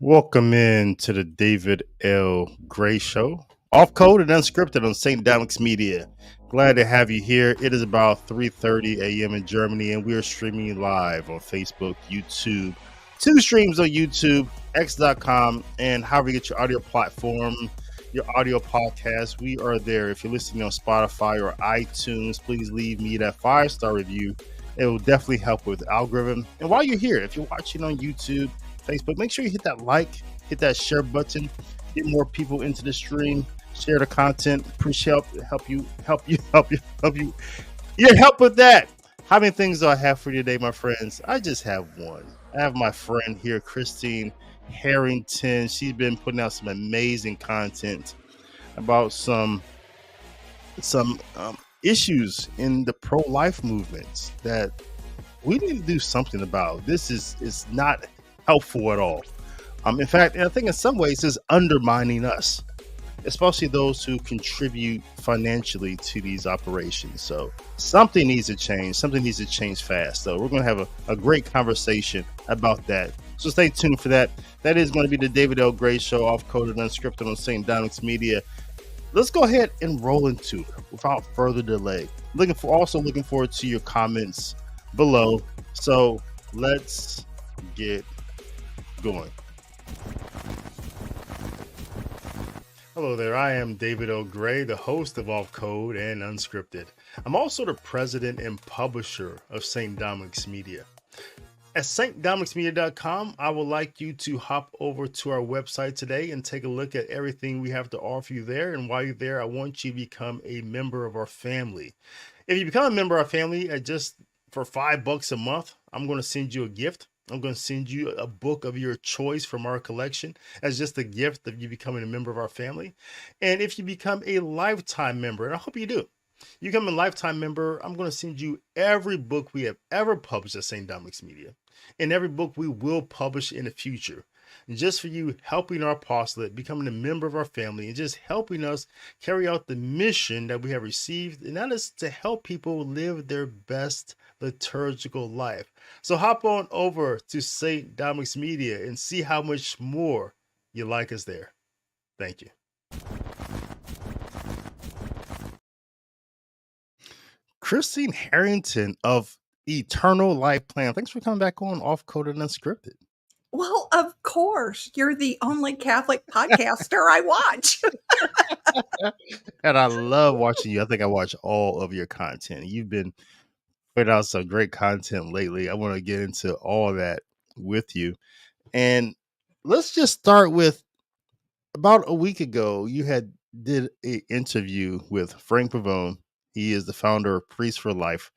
Welcome in to the David L. Gray Show, off code and unscripted on St. Dominic's Media. Glad to have you here. It is about 3:30 a.m. in Germany, and we are streaming live on Facebook, YouTube, two streams on YouTube, x.com, and however you get your audio platform, your audio podcast. We are there. If you're listening on Spotify or iTunes, please leave me that 5-star review. It will definitely help with the algorithm. And while you're here, if you're watching on YouTube, Facebook, make sure you hit that like, hit that share button, get more people into the stream, share the content. Appreciate help you. Your help with that. How many things do I have for you today, my friends? I just have one. I have my friend here, Christine Harrington. She's been putting out some amazing content about some issues in the pro-life movements that we need to do something about. This is not helpful at all. In fact, I think in some ways it's undermining us, especially those who contribute financially to these operations. So something needs to change. Something needs to change fast. So we're going to have a great conversation about that. So stay tuned for that. That is going to be the David L. Gray Show, off code and unscripted on St. Dominic's Media. Let's go ahead and roll into it without further delay. Looking forward to your comments below. So let's get going. Hello there. I am David L. Gray, the host of Off Code and Unscripted. I'm also the president and publisher of St. Dominic's Media. At stdominicsmedia.com, I would like you to hop over to our website today and take a look at everything we have to offer you there. And while you're there, I want you to become a member of our family. If you become a member of our family at just for $5 a month, I'm going to send you a gift. I'm going to send you a book of your choice from our collection as just a gift of you becoming a member of our family. And if you become a lifetime member, and I hope you do, you become a lifetime member, I'm going to send you every book we have ever published at St. Dominic's Media and every book we will publish in the future. And just for you helping our apostolate, becoming a member of our family, and just helping us carry out the mission that we have received, and that is to help people live their best liturgical life. So hop on over to St. Dominic's Media and see how much more you like us there. Thank you. Christine Harrington of Eternal Life Plan. Thanks for coming back on Off Code and Unscripted. Well, of course. You're the only Catholic podcaster I watch. And I love watching you. I think I watch all of your content. You've been putting out some great content lately. I want to get into all that with you. And let's just start with about a week ago, you did an interview with Frank Pavone. He is the founder of Priest for Life.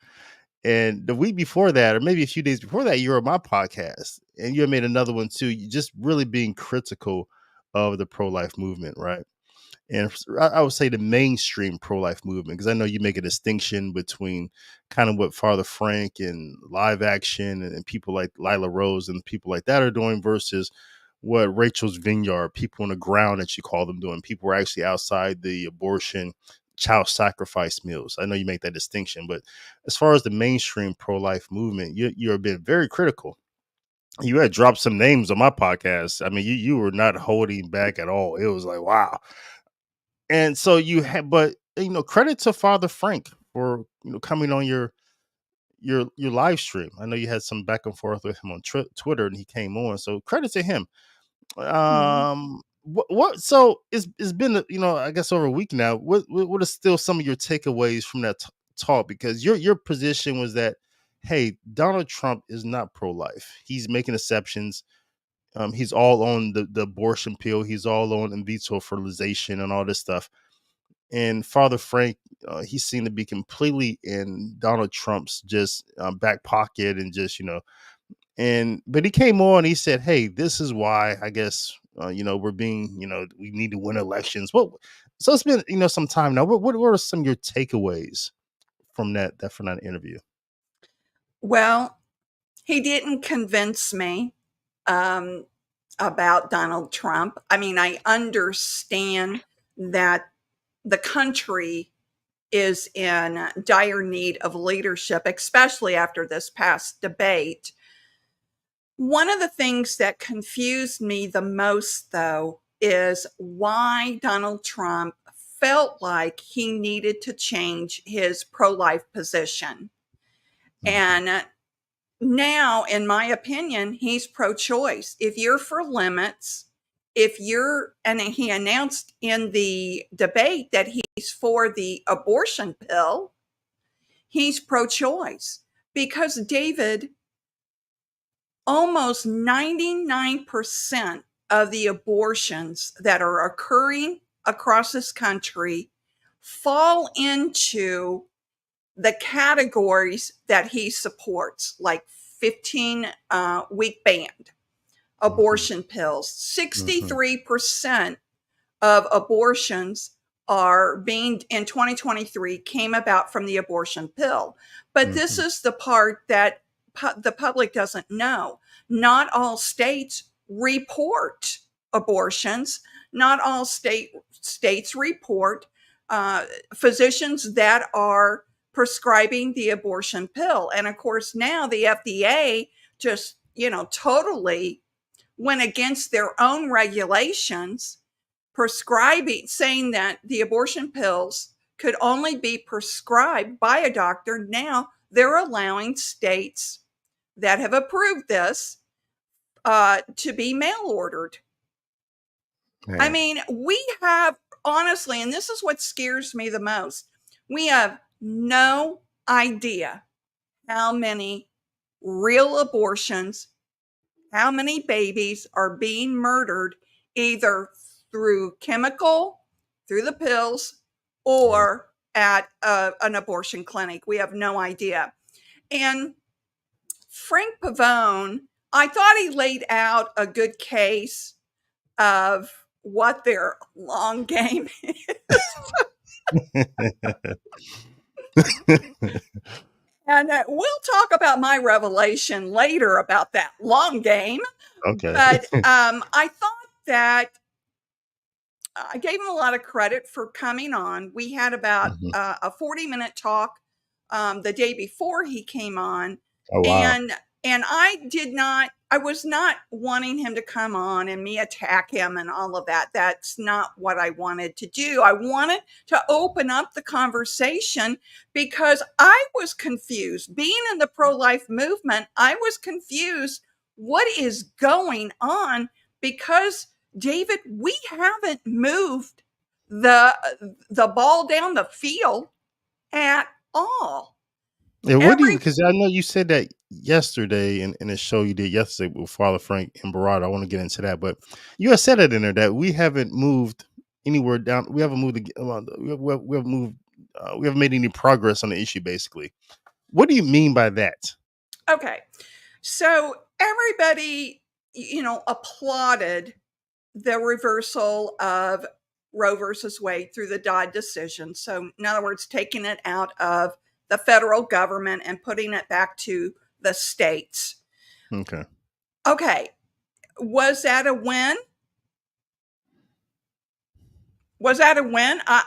And the week before that, or maybe a few days before that, you were on my podcast and you had made another one too. You just really being critical of the pro-life movement, right? And I would say the mainstream pro-life movement, because I know you make a distinction between kind of what Father Frank and Live Action and people like Lila Rose and people like that are doing versus what Rachel's Vineyard, people on the ground that you call them, doing. People were actually outside the abortion child sacrifice mills. I know you make that distinction, but as far as the mainstream pro-life movement, you've been very critical. You had dropped some names on my podcast. I mean, you were not holding back at all. It was like, wow. And so you had, but credit to Father Frank for coming on your live stream. I know you had some back and forth with him on Twitter, and he came on. So credit to him. What so it's been I guess over a week now. What are still some of your takeaways from that talk? Because your position was that, hey, Donald Trump is not pro-life. He's making exceptions. He's all on the abortion pill. He's all on in vitro fertilization and all this stuff. And Father Frank, he seemed to be completely in Donald Trump's just back pocket and just but he came on. He said, "Hey, this is why I guess we're being we need to win elections." Well, so it's been some time now. What are some of your takeaways from that interview? Well, he didn't convince me about Donald Trump. I mean, I understand that the country is in dire need of leadership, especially after this past debate. One of the things that confused me the most, though, is why Donald Trump felt like he needed to change his pro-life position. Okay. And now, in my opinion, he's pro-choice. If you're for limits, and he announced in the debate that he's for the abortion pill, he's pro-choice. Because, David, almost 99% of the abortions that are occurring across this country fall into the categories that he supports, like 15-week ban, Mhm. abortion pills. Mhm. 63% of abortions are being in 2023 came about from the abortion pill. But this Mhm. is the part that the public doesn't know. Not all states report abortions. Not all states report physicians that are prescribing the abortion pill. And of course, now the FDA just, totally went against their own regulations, prescribing, saying that the abortion pills could only be prescribed by a doctor. Now they're allowing states that have approved this to be mail ordered. I Yeah. mean, we have, honestly, and this is what scares me the most, we have no idea how many real abortions, how many babies are being murdered either through chemical, through the pills, Yeah. or at an abortion clinic. We have no idea. And Frank Pavone, I thought he laid out a good case of what their long game is. And we'll talk about my revelation later about that long game. Okay. But I thought that I gave him a lot of credit for coming on. We had about Mhm. a 40-minute talk the day before he came on, Oh, wow. and I was not wanting him to come on and me attack him and all of that. That's not what I wanted to do. I wanted to open up the conversation because I was confused. Being in the pro-life movement, I was confused. What is going on? Because, David, we haven't moved the the ball down the field at all. Yeah, what do you, Every because I know you said that yesterday in a show you did yesterday with Father Frank and Barada. I want to get into that, but you had said it in there that we haven't moved anywhere down. We haven't moved. We haven't moved. We haven't made any progress on the issue. Basically, what do you mean by that? Okay, so everybody, applauded the reversal of Roe versus Wade through the Dodd decision. So, in other words, taking it out of the federal government and putting it back to the states. Okay. Okay, was that a win? Was that a win? I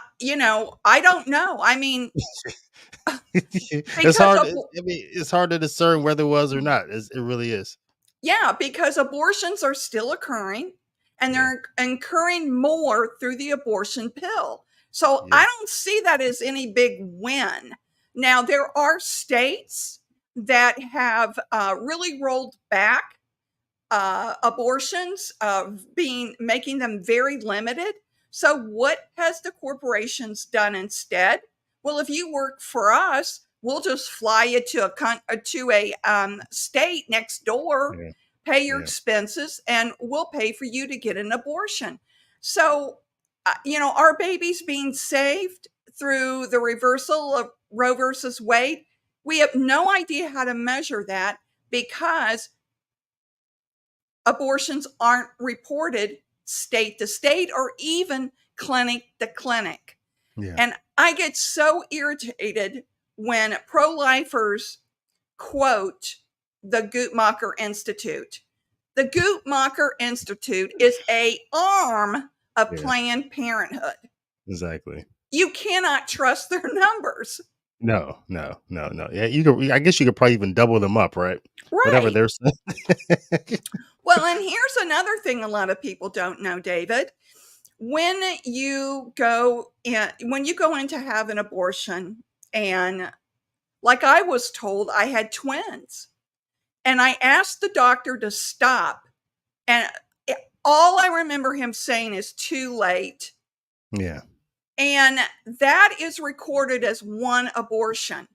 don't know. I mean, It's because hard. of I mean, it's hard to discern whether it was or not. It really is. Yeah, because abortions are still occurring and Yeah. they're occurring more through the abortion pill. So I Yeah. don't see that as any big win. Now, there are states that have really rolled back abortions, making them very limited. So, what has the corporations done instead? Well, if you work for us, we'll just fly you to a state next door, Yeah. pay your Yeah. expenses, and we'll pay for you to get an abortion. So, are babies being saved through the reversal of Roe versus Wade? We have no idea how to measure that because abortions aren't reported state to state or even clinic to clinic. Yeah. And I get so irritated when pro lifers quote the Guttmacher Institute. The Guttmacher Institute is a arm of Yeah. Planned Parenthood. Exactly. You cannot trust their numbers. No, no, no, no. Yeah, you could. I guess you could probably even double them up, right? Whatever Right. they're saying. Well, and here's another thing a lot of people don't know, David. When you go in to have an abortion, and like I was told, I had twins, and I asked the doctor to stop, and all I remember him saying is too late. Yeah. And that is recorded as one abortion,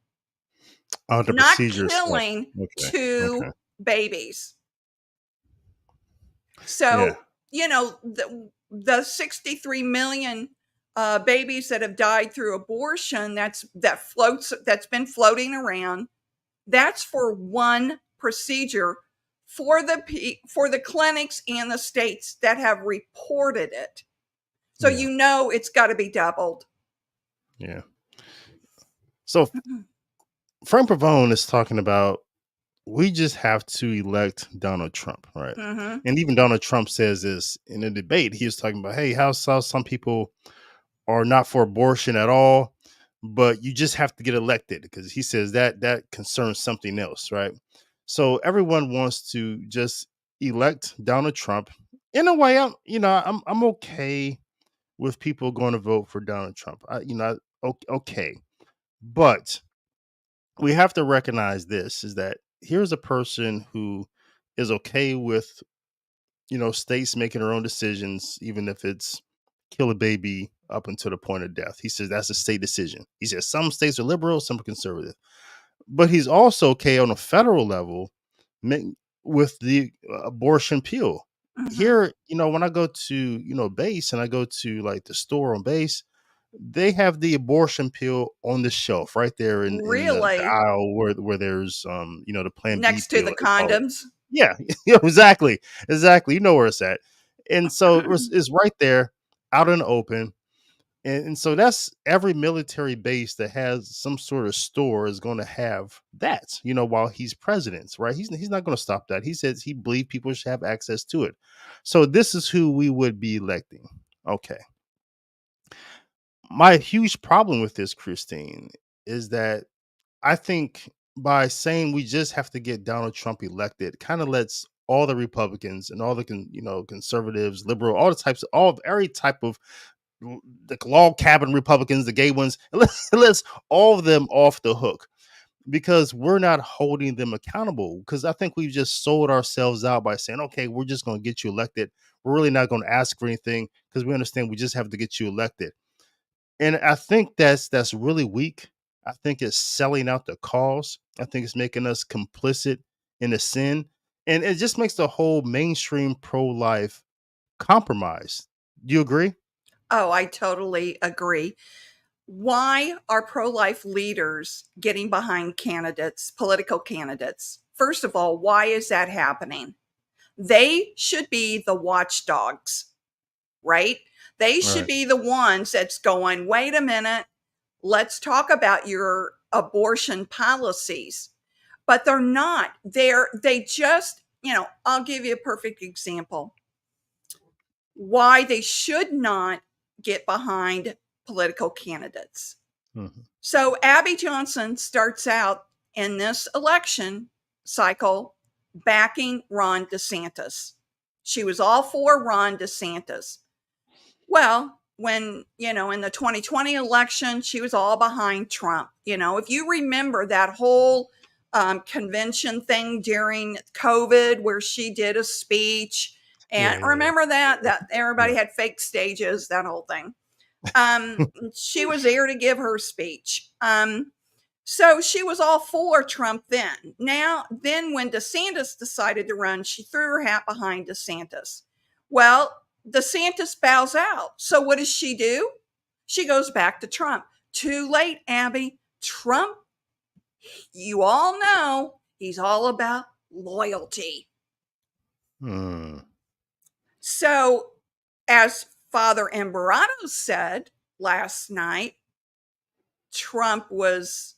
Oh, the not procedure itself. killing Okay. Okay. two babies. So, Yeah. the 63 million babies that have died through abortion, that's been floating around, that's for one procedure, for the clinics and the states that have reported it. So Yeah. it's got to be doubled. Yeah. So Frank Pavone is talking about we just have to elect Donald Trump, right? Mhm. And even Donald Trump says this in a debate. He was talking about, hey, how some people are not for abortion at all, but you just have to get elected because he says that concerns something else, right? So everyone wants to just elect Donald Trump. In a way, I'm okay with people going to vote for Donald Trump. Okay, but we have to recognize this is that here's a person who is okay with states making their own decisions, even if it's kill a baby up until the point of death. He says that's a state decision. He says some states are liberal, some are conservative, but he's also okay on a federal level ma- with the abortion pill. Mhm. Here, when I go to base and I go to like the store on base, they have the abortion pill on the shelf right there in the Really? aisle where there's the Plan B Next to pill the they call it. condoms? Yeah, yeah, exactly. You know where it's at, and so it's right there, out in the open, and so that's every military base that has some sort of store is going to have that. While he's president, right? He's not going to stop that. He says he believes people should have access to it. So this is who we would be electing. Okay, my huge problem with this, Christine, is that I think by saying we just have to get Donald Trump elected, kind of lets all the Republicans and all the conservatives, liberal, all the types, all every type of the log cabin Republicans, the gay ones, it lets all of them off the hook because we're not holding them accountable. Because I think we've just sold ourselves out by saying, okay, we're just going to get you elected. We're really not going to ask for anything because we understand we just have to get you elected. And I think that's really weak. I think it's selling out the cause. I think it's making us complicit in the sin. And it just makes the whole mainstream pro-life compromise. Do you agree? Oh, I totally agree. Why are pro life leaders getting behind candidates, political candidates? First of all, why is that happening? They should be the watchdogs, right? They should Right. be the ones that's going, wait a minute, let's talk about your abortion policies. But they're not. They just, I'll give you a perfect example why they should not get behind political candidates. Mhm. So Abby Johnson starts out in this election cycle backing Ron DeSantis. She was all for Ron DeSantis. Well, in the 2020 election, she was all behind Trump. If you remember that whole convention thing during COVID where she did a speech, and Yeah, yeah, remember that everybody yeah. had fake stages, that whole thing. Um, she was there to give her speech. So she was all for Trump then. Then when DeSantis decided to run, she threw her hat behind DeSantis. Well, DeSantis bows out. So what does she do? She goes back to Trump. Too late, Abby. Trump, you all know, he's all about loyalty. Mm. So, as Father Embarado said last night, Trump was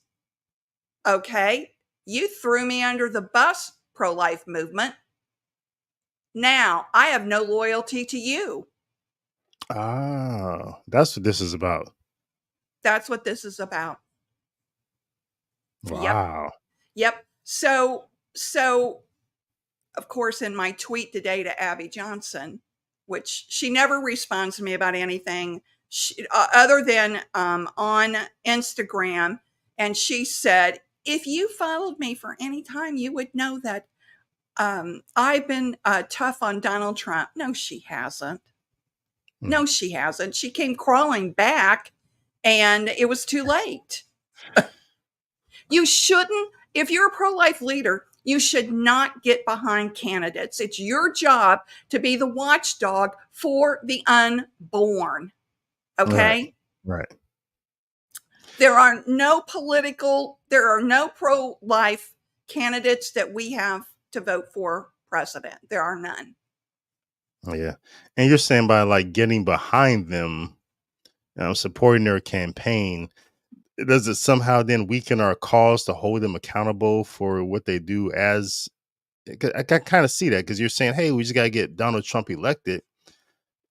okay. You threw me under the bus, pro life movement. Now I have no loyalty to you. Ah, that's what this is about. That's what this is about. Yep. Wow. Yep. So of course, in my tweet today to Abby Johnson, which she never responds to me about anything other than on Instagram. And she said, if you followed me for any time, you would know that I've been tough on Donald Trump. No, she hasn't. Mm. No, she hasn't. She came crawling back and it was too late. You shouldn't, if you're a pro life leader, you should not get behind candidates. It's your job to be the watchdog for the unborn. Right. Okay? Right. There are no pro life candidates that we have to vote for president. There are none. Oh, yeah. And you're saying by like getting behind them, supporting their campaign, does it somehow then weaken our cause to hold them accountable for what they do? As 'cause I kind of see that, because you're saying, hey, we just got to get Donald Trump elected,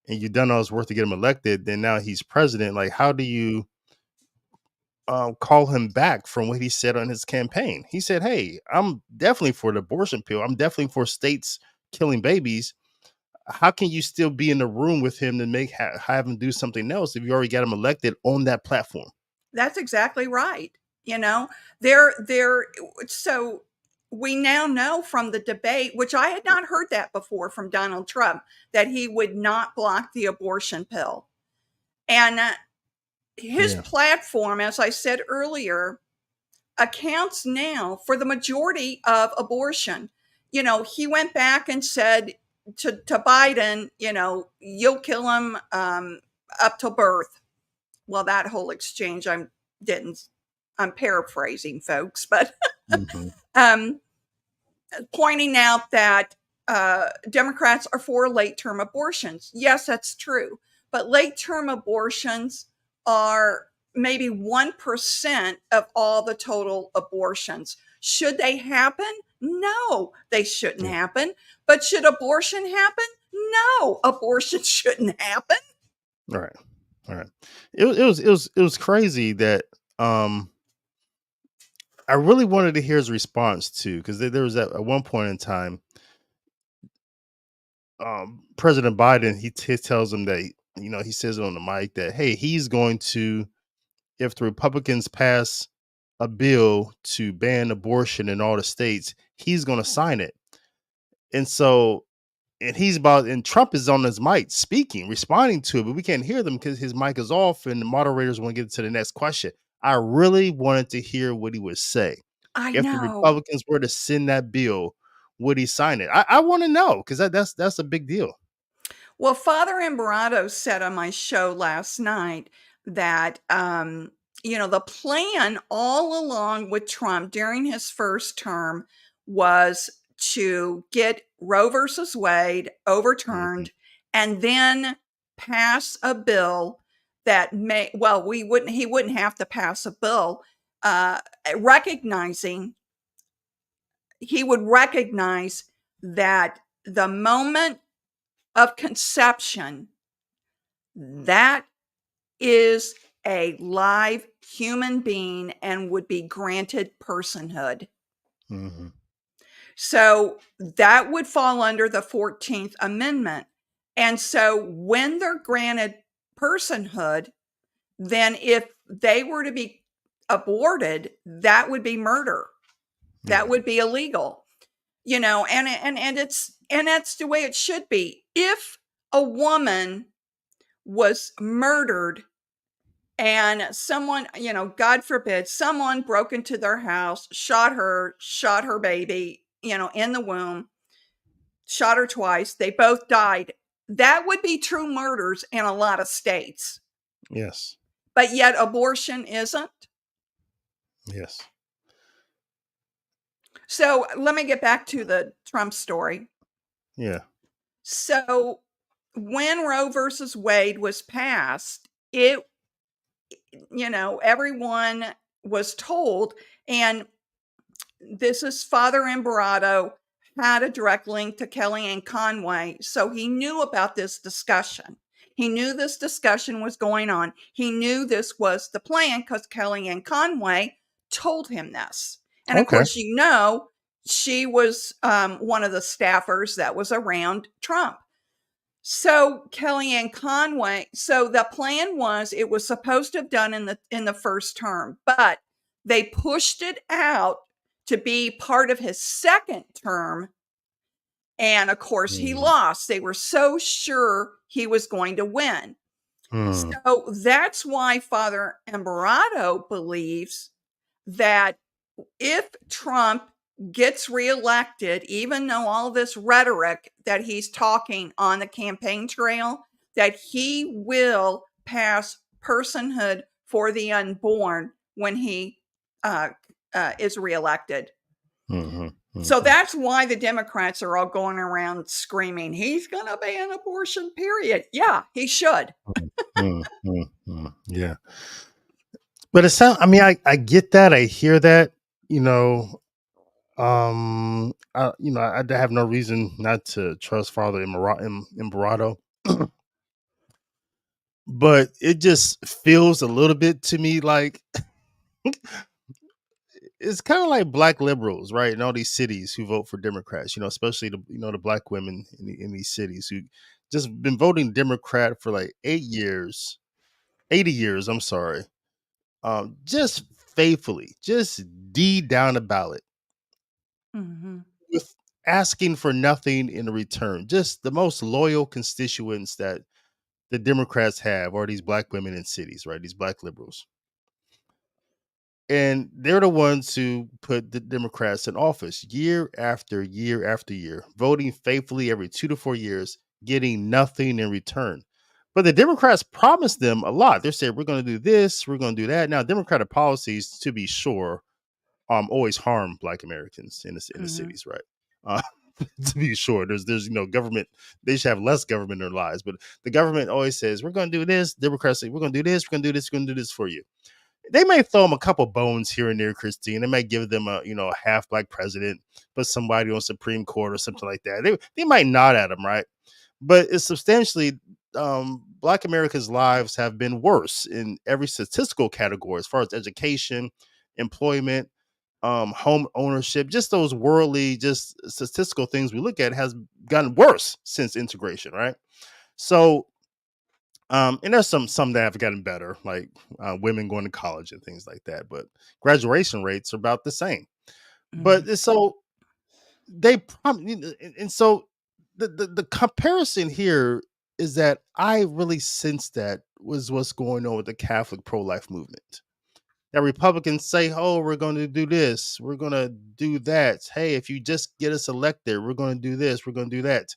and you've done all this work to get him elected. Then now he's president. Like, how do you call him back from what he said on his campaign? He said, hey, I'm definitely for the abortion pill. I'm definitely for states killing babies. How can you still be in the room with him to have him do something else if you already got him elected on that platform? That's exactly right. You know, there so we now know from the debate, which I had not heard that before from Donald Trump, that he would not block the abortion pill. And his Yeah. platform, as I said earlier, accounts now for the majority of abortion. You know, he went back and said to Biden, you know, you'll kill him up till birth. Well, that whole exchange, didn't. I'm paraphrasing, folks, but Hmm. um, pointing out that Democrats are for late term abortions. Yes, that's true. But late term abortions are maybe 1% of all the total abortions. Should they happen? No, they shouldn't Yeah. happen. But should abortion happen? No, abortion shouldn't happen. All right. All right. It was crazy that um I really wanted to hear his response too, because there was at one point in time, President Biden, he tells him that, he says it on the mic that, hey, he's going to, if the Republicans pass a bill to ban abortion in all the states, he's going to sign it. And so, and Trump is on his mic speaking, responding to it, but we can't hear them because his mic is off and the moderators want to get to the next question. I really wanted to hear what he would say. I If the know. Republicans were to send that bill, would he sign it? I want to know, because that's a big deal. Well, Father Embarado said on my show last night that, the plan all along with Trump during his first term was to get Roe versus Wade Mhm. overturned and then pass a bill that he wouldn't have to pass a bill, uh, recognizing, he would recognize that the moment of conception, that is a live human being and would be granted personhood. Mhm. So that would fall under the 14th Amendment. And so when they're granted personhood, then if they were to be aborted, that would be murder. That Yeah. would be illegal. And that's the way it should be. If a woman was murdered and someone, God forbid, someone broke into their house, shot her baby, in the womb, shot her twice, they both died, that would be true murders in a lot of states. Yes. But yet abortion isn't. Yes. So let me get back to the Trump story. Yeah. So when Roe versus Wade was passed, everyone was told, and this is Father Embarado had a direct link to Kellyanne Conway, so he knew about this discussion. He knew this discussion was going on. He knew this was the plan because Kellyanne Conway told him this. And of Okay. course, she was one of the staffers that was around Trump. So Kellyanne Conway, so the plan was it was supposed to have done in the first term, but they pushed it out to be part of his second term. And of course, he Mm, lost. They were so sure he was going to win. mm, So that's why Father Embarado believes that if Trump gets reelected, even though all this rhetoric that he's talking on the campaign trail, that he will pass personhood for the unborn when he is reelected. mhm, So mhm, that's why the Democrats are all going around screaming, he's going to ban abortion, period. Yeah, he should. yeah. But it sounds. I mean, I get that. I hear that. You know, I have no reason not to trust Father Imbarado, but it just feels a little bit to me like it's kind of like black liberals, right? In all these cities who vote for Democrats, especially the black women in these cities who just been voting Democrat for like 8 years, 80 years. I'm sorry, just faithfully, just D down the ballot Mm-hmm. with asking for nothing in return. Just the most loyal constituents that the Democrats have are these black women in cities, right? These black liberals. And they're the ones who put the Democrats in office year after year after year, voting faithfully every 2 to 4 years, getting nothing in return. But the Democrats promised them a lot. They said, we're going to do this, we're going to do that. Now, Democratic policies, to be sure, always harm Black Americans in the Mm-hmm. cities, right? Uh, to be sure, there's government. They should have less government in their lives, but the government always says we're going to do this. Democrats say we're going to do this. We're going to do this. We're going to do this for you. They may throw them a couple bones here and there, Christine. They might give them a half black president, but somebody on Supreme Court or something like that. They might nod at them, right? But it's substantially Black Americans' lives have been worse in every statistical category as far as education, employment, home ownership, just those worldly, just statistical things we look at has gotten worse since integration, right? So, and there's some that have gotten better, like women going to college and things like that. But graduation rates are about the same. Mm-hmm. But so and so the comparison here is that I really sense that was what's going on with the Catholic pro-life movement. That Republicans say, "Oh, we're going to do this, we're going to do that. Hey, if you just get us elected, we're going to do this, we're going to do that."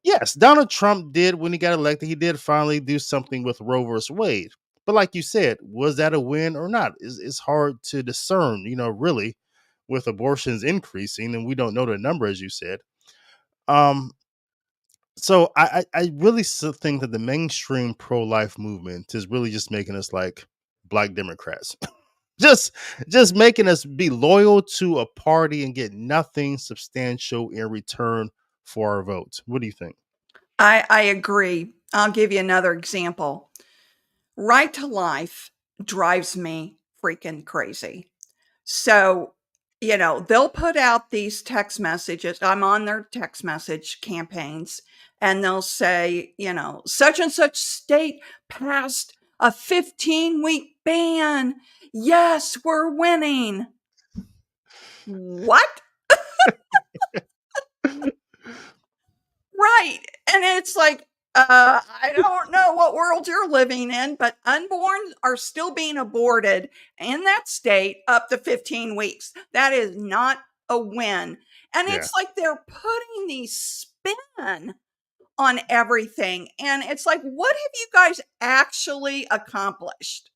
Yes, Donald Trump did when he got elected. He did finally do something with Roe versus Wade. But like you said, was that a win or not? It's hard to discern, really, with abortions increasing, and we don't know the number, as you said. Um, so I really think that the mainstream pro life movement is really just making us like black Democrats, just just making us be loyal to a party and get nothing substantial in return for our votes. What do you think? I agree. I'll give you another example. Right to life drives me freaking crazy. So, they'll put out these text messages. I'm on their text message campaigns, and they'll say, such and such state passed a 15-week ban. Yes, we're winning. What? Right. And it's like, I don't know what world you're living in, but unborns are still being aborted in that state up to 15 weeks. That is not a win. And Yeah. it's like they're putting these spin on everything. And it's like, what have you guys actually accomplished?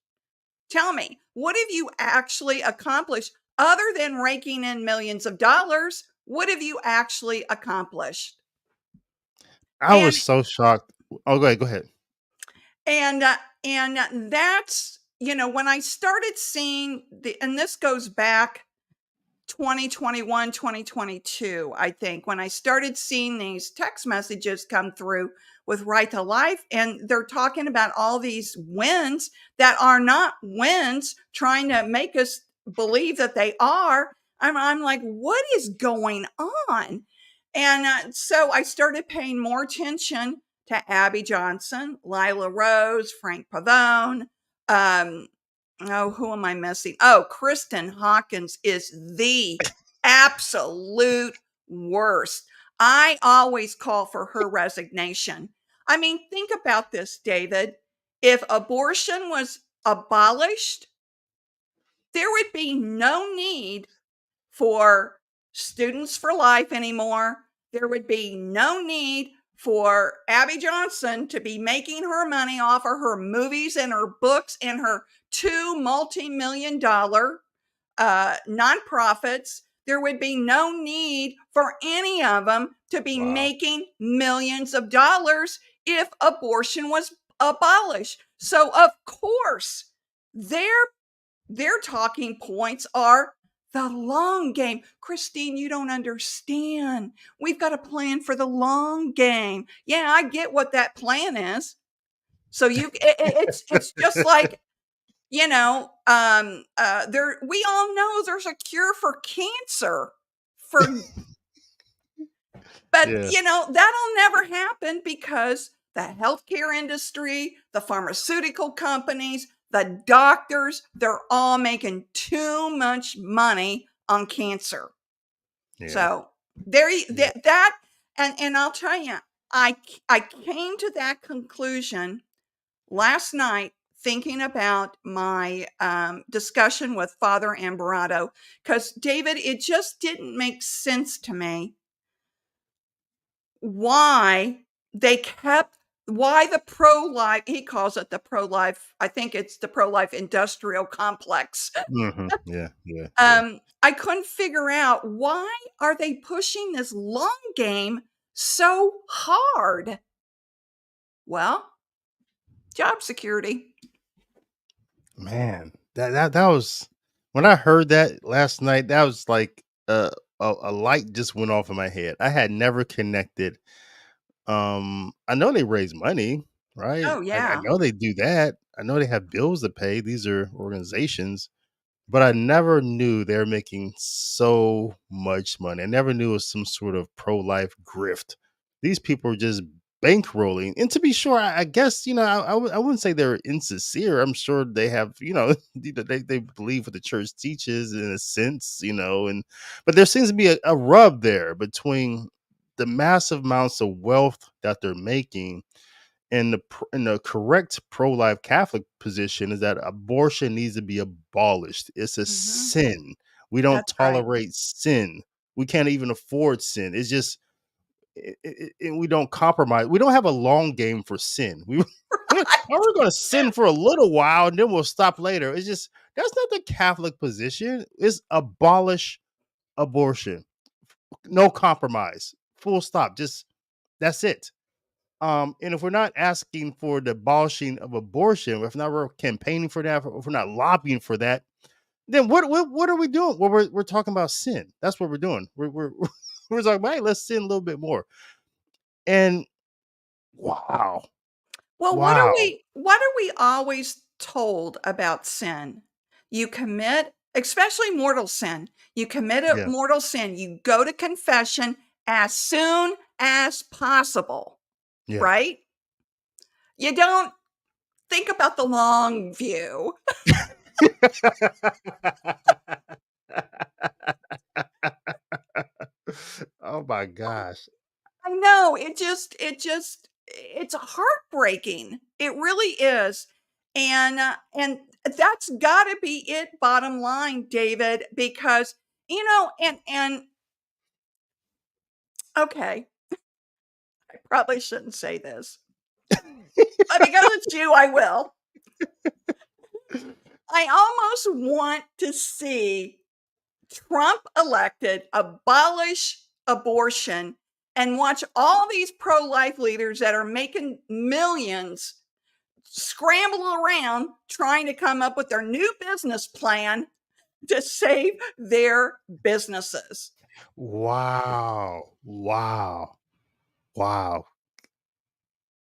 Tell me, what have you actually accomplished other than raking in millions of dollars? What have you actually accomplished? I And was so shocked. Oh, go ahead. Go ahead. and uh, and that's when I started seeing and this goes back 2021, 2022, I think, when I started seeing these text messages come through with Right to Life, and they're talking about all these wins that are not wins, trying to make us believe that they are. I'm like, what is going on? And so I started paying more attention to Abby Johnson, Lila Rose, Frank Pavone. Um, oh, who am I missing? Oh, Kristen Hawkins is the absolute worst. I always call for her resignation. I mean, think about this, David. If abortion was abolished, there would be no need for Students for Life anymore. There would be no need for Abby Johnson to be making her money off of her movies and her books and her two multi-million-dollar nonprofits. There would be no need for any of them to be Wow. making millions of dollars if abortion was abolished. So, of course, their talking points are the long game. Christine, you don't understand. We've got a plan for the long game. Yeah, I get what that plan is. So it's just like, there, we all know there's a cure for cancer, for but Yeah. that'll never happen because the healthcare industry, the pharmaceutical companies, the doctors, they're all making too much money on cancer. Yeah. So there Yeah. that, and I'll tell you, I came to that conclusion last night thinking about my discussion with Father Amberato, because David, it just didn't make sense to me why they kept why the pro-life, he calls it the pro-life, I think it's the pro-life industrial complex. Yeah. Yeah. Yeah. I couldn't figure out, why are they pushing this long game so hard? Well, job security. Man, that was when I heard that last night. That was like a light just went off in my head. I had never connected. I know they raise money, right? Oh I yeah. know they do that. I know they have bills to pay. These are organizations, but I never knew they were making so much money. I never knew it was some sort of pro-life grift. These people are just bankrolling. And to be sure, I guess, I wouldn't say they're insincere. I'm sure they have, they believe what the church teaches in a sense, but there seems to be a rub there between the massive amounts of wealth that they're making, and the correct pro-life Catholic position is that abortion needs to be abolished. It's a Hmm. sin. We don't That's right. tolerate sin. We can't even afford sin. It's just and we don't compromise. We don't have a long game for sin. We're going to sin for a little while and then we'll stop later. It's just that's not the Catholic position. It's abolish abortion. No compromise. Full stop. Just that's it. And if we're not asking for the abolishing of abortion, if not we're campaigning for that, if we're not lobbying for that, then what are we doing? Well, we're talking about sin. That's what we're doing. We're talking about, hey, let's sin a little bit more. And wow, Well, wow, what are we always told about sin? You commit, especially mortal sin. You commit a yeah, mortal sin, you go to confession as soon as possible, yeah. right? You don't think about the long view. Oh my gosh. I know, it's heartbreaking. It really is. And that's gotta be it, bottom line, David, because, and okay, I probably shouldn't say this, but because it's you, I will. I almost want to see Trump elected, abolish abortion, and watch all these pro-life leaders that are making millions scramble around trying to come up with their new business plan to save their businesses. Wow, wow, wow.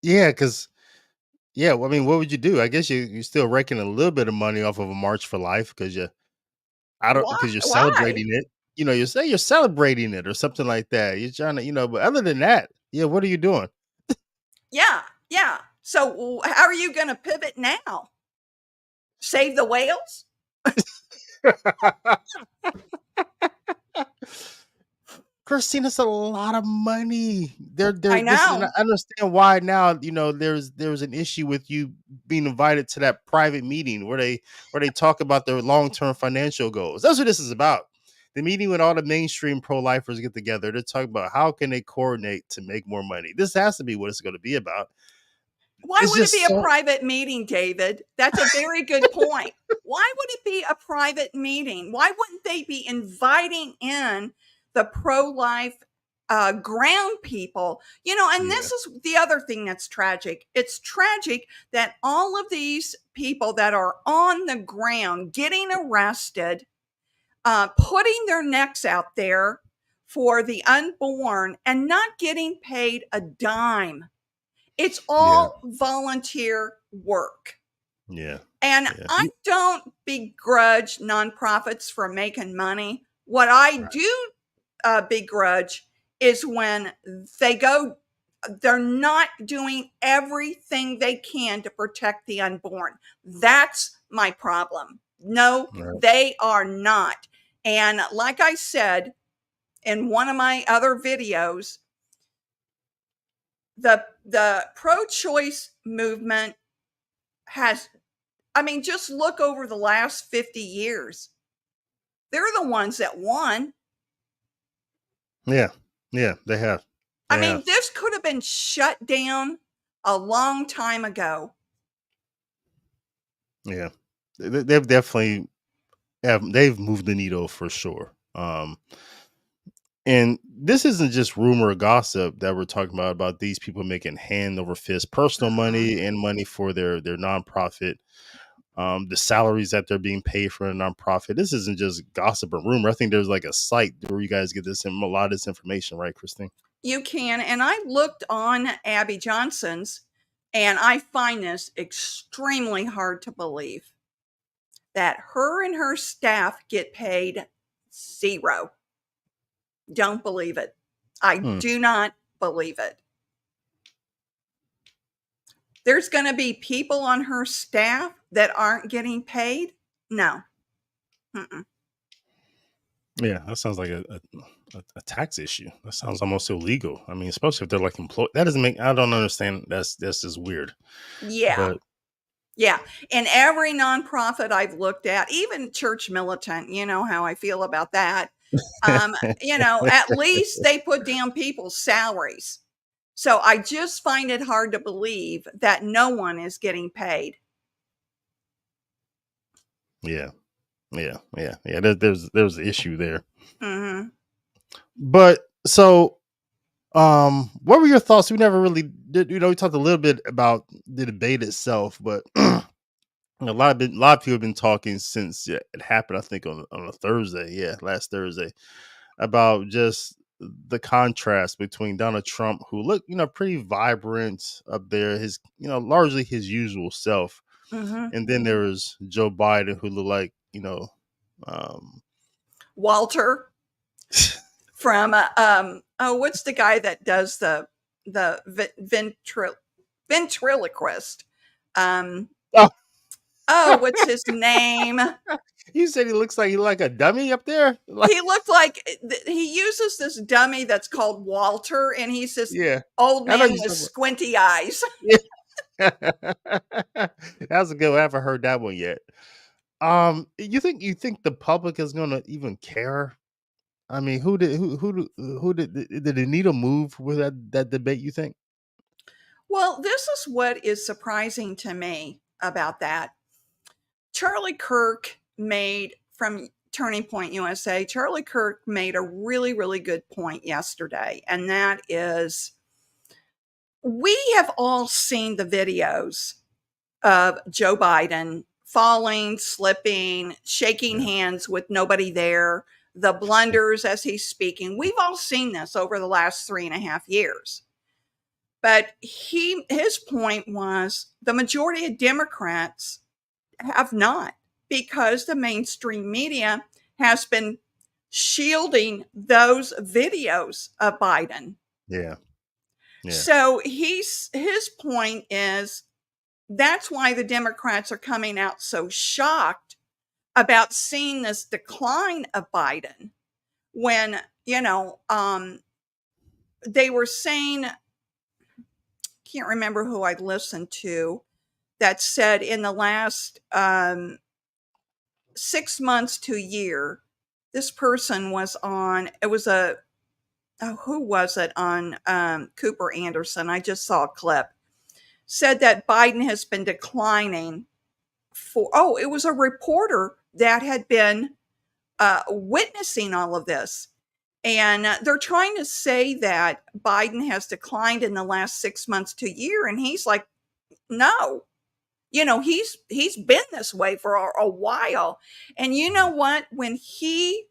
Yeah, because yeah, well, I mean, what would you do? I guess you still raking a little bit of money off of a March for Life because you I don't, Why? because you're Why? celebrating it. You know, you say you're celebrating it or something like that. You're trying to, but other than that, yeah, what are you doing? Yeah, yeah. So how are you going to pivot now? Save the whales? Christine, it's a lot of money. They're I this is, and I know. understand why now, there's an issue with you being invited to that private meeting where they talk about their long-term financial goals. That's what this is about. The meeting when all the mainstream pro-lifers get together to talk about how can they coordinate to make more money. This has to be what it's going to be about. Why It's would it be just a so private meeting, David? That's a very good point. Why would it be a private meeting? Why wouldn't they be inviting in the pro life ground people? And yeah, this is the other thing that's tragic. It's tragic that all of these people that are on the ground getting arrested, putting their necks out there for the unborn and not getting paid a dime. It's yeah, all volunteer work. yeah, And yeah, I don't begrudge nonprofits for making money. What I do begrudge is when they go, they're not doing everything they can to protect the unborn. That's my problem. No, right, they are not. And like I said in one of my other videos, the pro-choice movement has, I mean, just look over the last 50 years. They're the ones that won. yeah, yeah. They have, I they mean, have, this could have been shut down a long time ago. yeah. They've definitely they've moved the needle for sure. And this isn't just rumor or gossip that we're talking about these people making hand over fist personal Mhm. money and money for their nonprofit. The salaries that they're being paid for a nonprofit. This isn't just gossip or rumor. I think there's like a site where you guys get a lot of this information, right, Christine? You can. And I looked on Abby Johnson's, and I find this extremely hard to believe that her and her staff get paid zero. Don't believe it. I Hmm. do not believe it. There's going to be people on her staff that aren't getting paid? No. Mm-mm. Yeah, that sounds like a tax issue. That sounds almost illegal. I mean, especially if they're like employed. That doesn't make. I don't understand. That's just weird. Yeah. But Yeah. And every nonprofit I've looked at, even Church Militant, you know how I feel about that. At least they put down people's salaries. So I just find it hard to believe that no one is getting paid. yeah, yeah. There's an issue there. Hmm. But so what were your thoughts? We never really did, we talked a little bit about the debate itself, but a lot of people have been talking since it happened, I think on a Thursday, yeah, last Thursday, about just the contrast between Donald Trump, who looked, pretty vibrant up there, his, largely his usual self, Hmm. and then there was Joe Biden, who looked like, um Walter from what's the guy that does the ventriloquist? Um, oh, oh, what's his name? you said he looks like a dummy up there, like, He looked like he uses this dummy that's called Walter, and he's this yeah, old I know man you with talking squinty eyes. about. That was a good one. I haven't heard that one yet. You think the public is gonna even care? I mean, who did the needle move with that debate? You think? Well, this is what is surprising to me about that. Charlie Kirk made from Turning Point USA, Charlie Kirk made a really, really good point yesterday. And that is, we have all seen the videos of Joe Biden falling, slipping, shaking Yeah, hands with nobody there, the blunders as he's speaking. We've all seen this over the last 3.5 years. But his point was the majority of Democrats have not, because the mainstream media has been shielding those videos of Biden. Yeah. Yeah. So his point is that's why the Democrats are coming out so shocked about seeing this decline of Biden when, they were saying, can't remember who I listened to, that said in the last 6 months to a year, this person was on, it was a, oh, who was it on Cooper Anderson? I just saw a clip. Said that Biden has been declining for, oh, it was a reporter that had been witnessing all of this. And they're trying to say that Biden has declined in the last 6 months to a year. And he's like, no, he's been this way for a while. And you know what? When he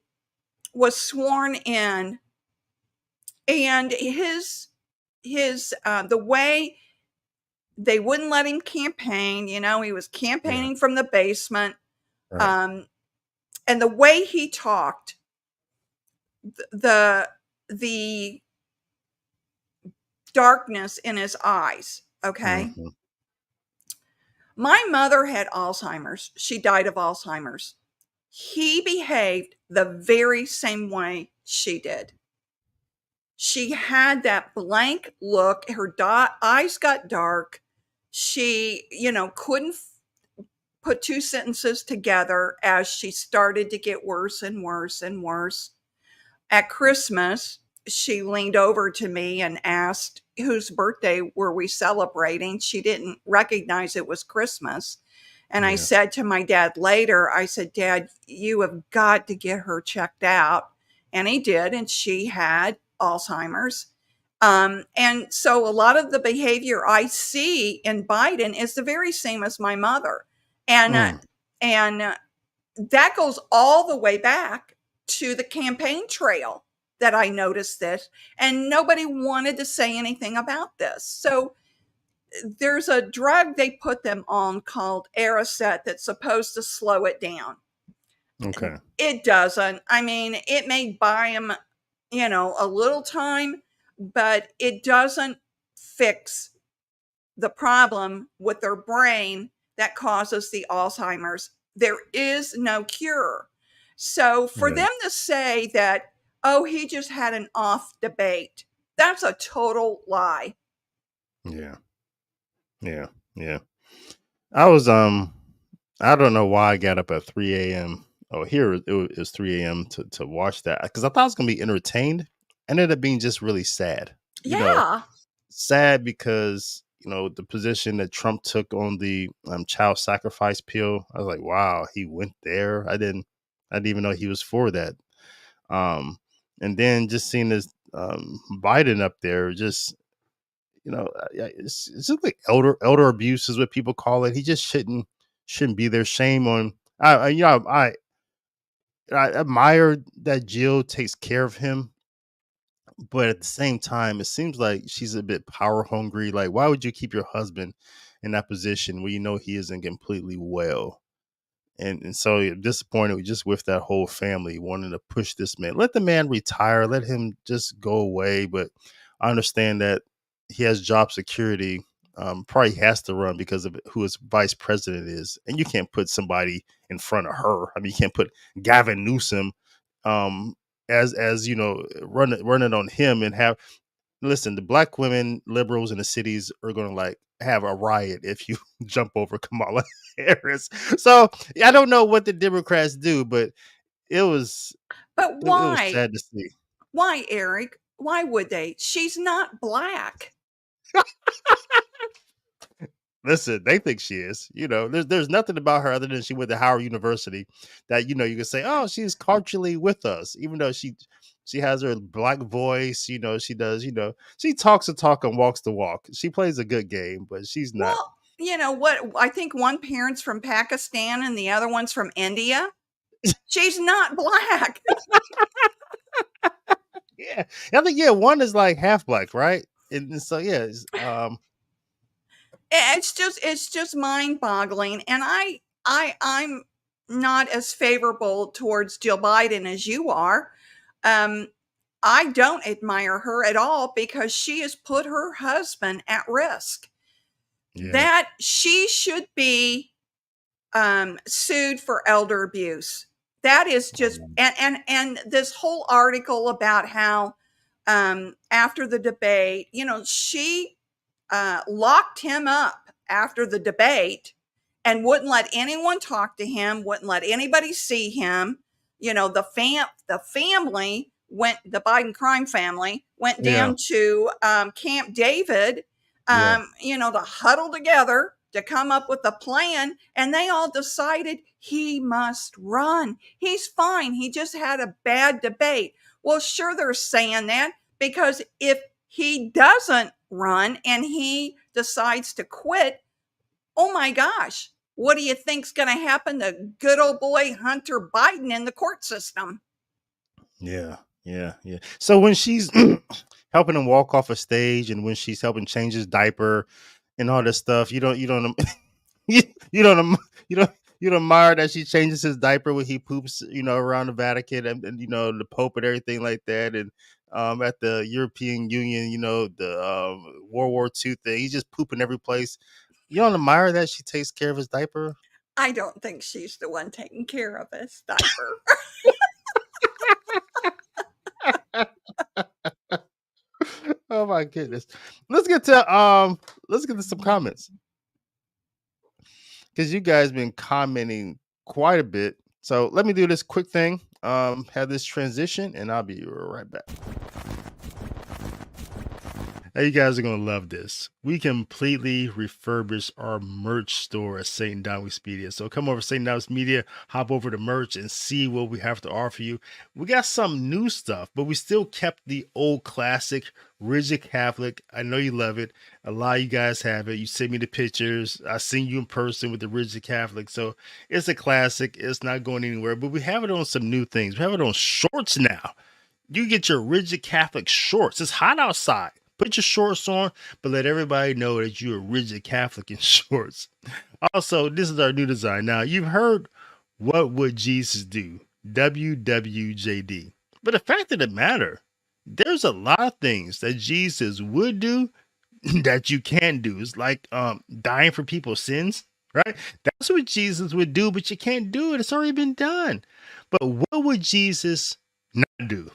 was sworn in, and the way they wouldn't let him campaign, he was Yeah. campaigning from the basement. Right. Um, and the way he talked, the the darkness in his eyes. Okay. Hmm. My mother had Alzheimer's. She died of Alzheimer's. He behaved the very same way she did. She had that blank look. Her eyes got dark. She, couldn't put two sentences together as she started to get worse and worse and worse. At Christmas, she leaned over to me and asked whose birthday were we celebrating. She didn't recognize it was Christmas. And I Yeah. said to my dad later, I said, Dad, you have got to get her checked out. And he did. And she had Alzheimer's. And so a lot of the behavior I see in Biden is the very same as my mother. And, Mm. that goes all the way back to the campaign trail that I noticed this, and nobody wanted to say anything about this. So there's a drug they put them on called Ariset that's supposed to slow it down. Okay. It doesn't. I mean, it may buy them, a little time, but it doesn't fix the problem with their brain that causes the Alzheimer's. There is no cure. So for Yeah. them to say that, oh, he just had an off debate, that's a total lie. Yeah. Yeah. Yeah. I was I don't know why I got up at 3 a.m. Oh, here it was 3 a.m. to watch that because I thought I was gonna be entertained. Ended up being just really sad. Yeah. Sad because the position that Trump took on the child sacrifice pill. I was like, wow, he went there. I didn't even know he was for that. Um, and then just seeing this Biden up there, just yeah, it's just like elder abuse is what people call it. He just shouldn't be there. Shame on I admire that Jill takes care of him, but at the same time, it seems like she's a bit power hungry. Like, why would you keep your husband in that position where you know he isn't completely well? And so you're disappointed just with that whole family wanting to push this man. Let the man retire. Let him just go away. But I understand that he has job security. Probably has to run because of who his vice president is, and you can't put somebody in front of her. I mean, you can't put Gavin Newsom um, as running on him and have listen, the black women liberals in the cities are going to like have a riot if you jump over Kamala Harris. So I don't know what the Democrats do, but it was But it was why? sad to see. Why, Eric? Why would they? She's not black. Listen, they think she is. There's nothing about her other than she went to Howard University that you can say, oh, she's culturally with us, even though she has her black voice. She does. She talks the talk and walks the walk. She plays a good game, but she's not. Well, you know what? I think one parent's from Pakistan and the other one's from India. She's not black. Yeah, I think one is like half black, right? And so yeah, It's just mind boggling. And I'm not as favorable towards Jill Biden as you are. Um, I don't admire her at all because she has put her husband at risk. Yeah. That she should be sued for elder abuse. That is just, Um, and this whole article about how after the debate, she locked him up after the debate and wouldn't let anyone talk to him, wouldn't let anybody see him. The family went, the Biden crime family went yeah. down to Camp David, Yeah. to huddle together to come up with a plan. And they all decided he must run. He's fine. He just had a bad debate. Well, sure, they're saying that because if he doesn't run and he decides to quit, oh my gosh, what do you think's going to happen to good old boy Hunter Biden in the court system? Yeah. Yeah. Yeah. So when she's helping him walk off a stage, and when she's helping change his diaper and all this stuff, you don't you, you don't you don't you don't admire that she changes his diaper when he poops, around the Vatican, and the Pope and everything like that, and at the European Union, the World War II thing, he's just pooping every place. You don't admire that she takes care of his diaper? I don't think she's the one taking care of his diaper. Oh my goodness. Let's get to some comments, because you guys been commenting quite a bit. So let me do this quick thing. Have this transition, and I'll be right back. Hey, you guys are gonna love this. We completely refurbished our merch store at St. Dominic's Media. So come over to St. Dominic's Media, hop over to merch and see what we have to offer you. We got some new stuff, but we still kept the old classic Rigid Catholic. I know you love it. A lot of you guys have it. You send me the pictures. I seen you in person with the Rigid Catholic. So it's a classic. It's not going anywhere. But we have it on some new things. We have it on shorts now. You get your Rigid Catholic shorts. It's hot outside. Put your shorts on, but let everybody know that you're a Rigid Catholic in shorts. Also, this is our new design. Now, you've heard What Would Jesus Do? WWJD. But the fact of the matter, there's a lot of things that Jesus would do that you can do. It's like dying for people's sins, right? That's what Jesus would do, but you can't do it. It's already been done. But what would Jesus not do?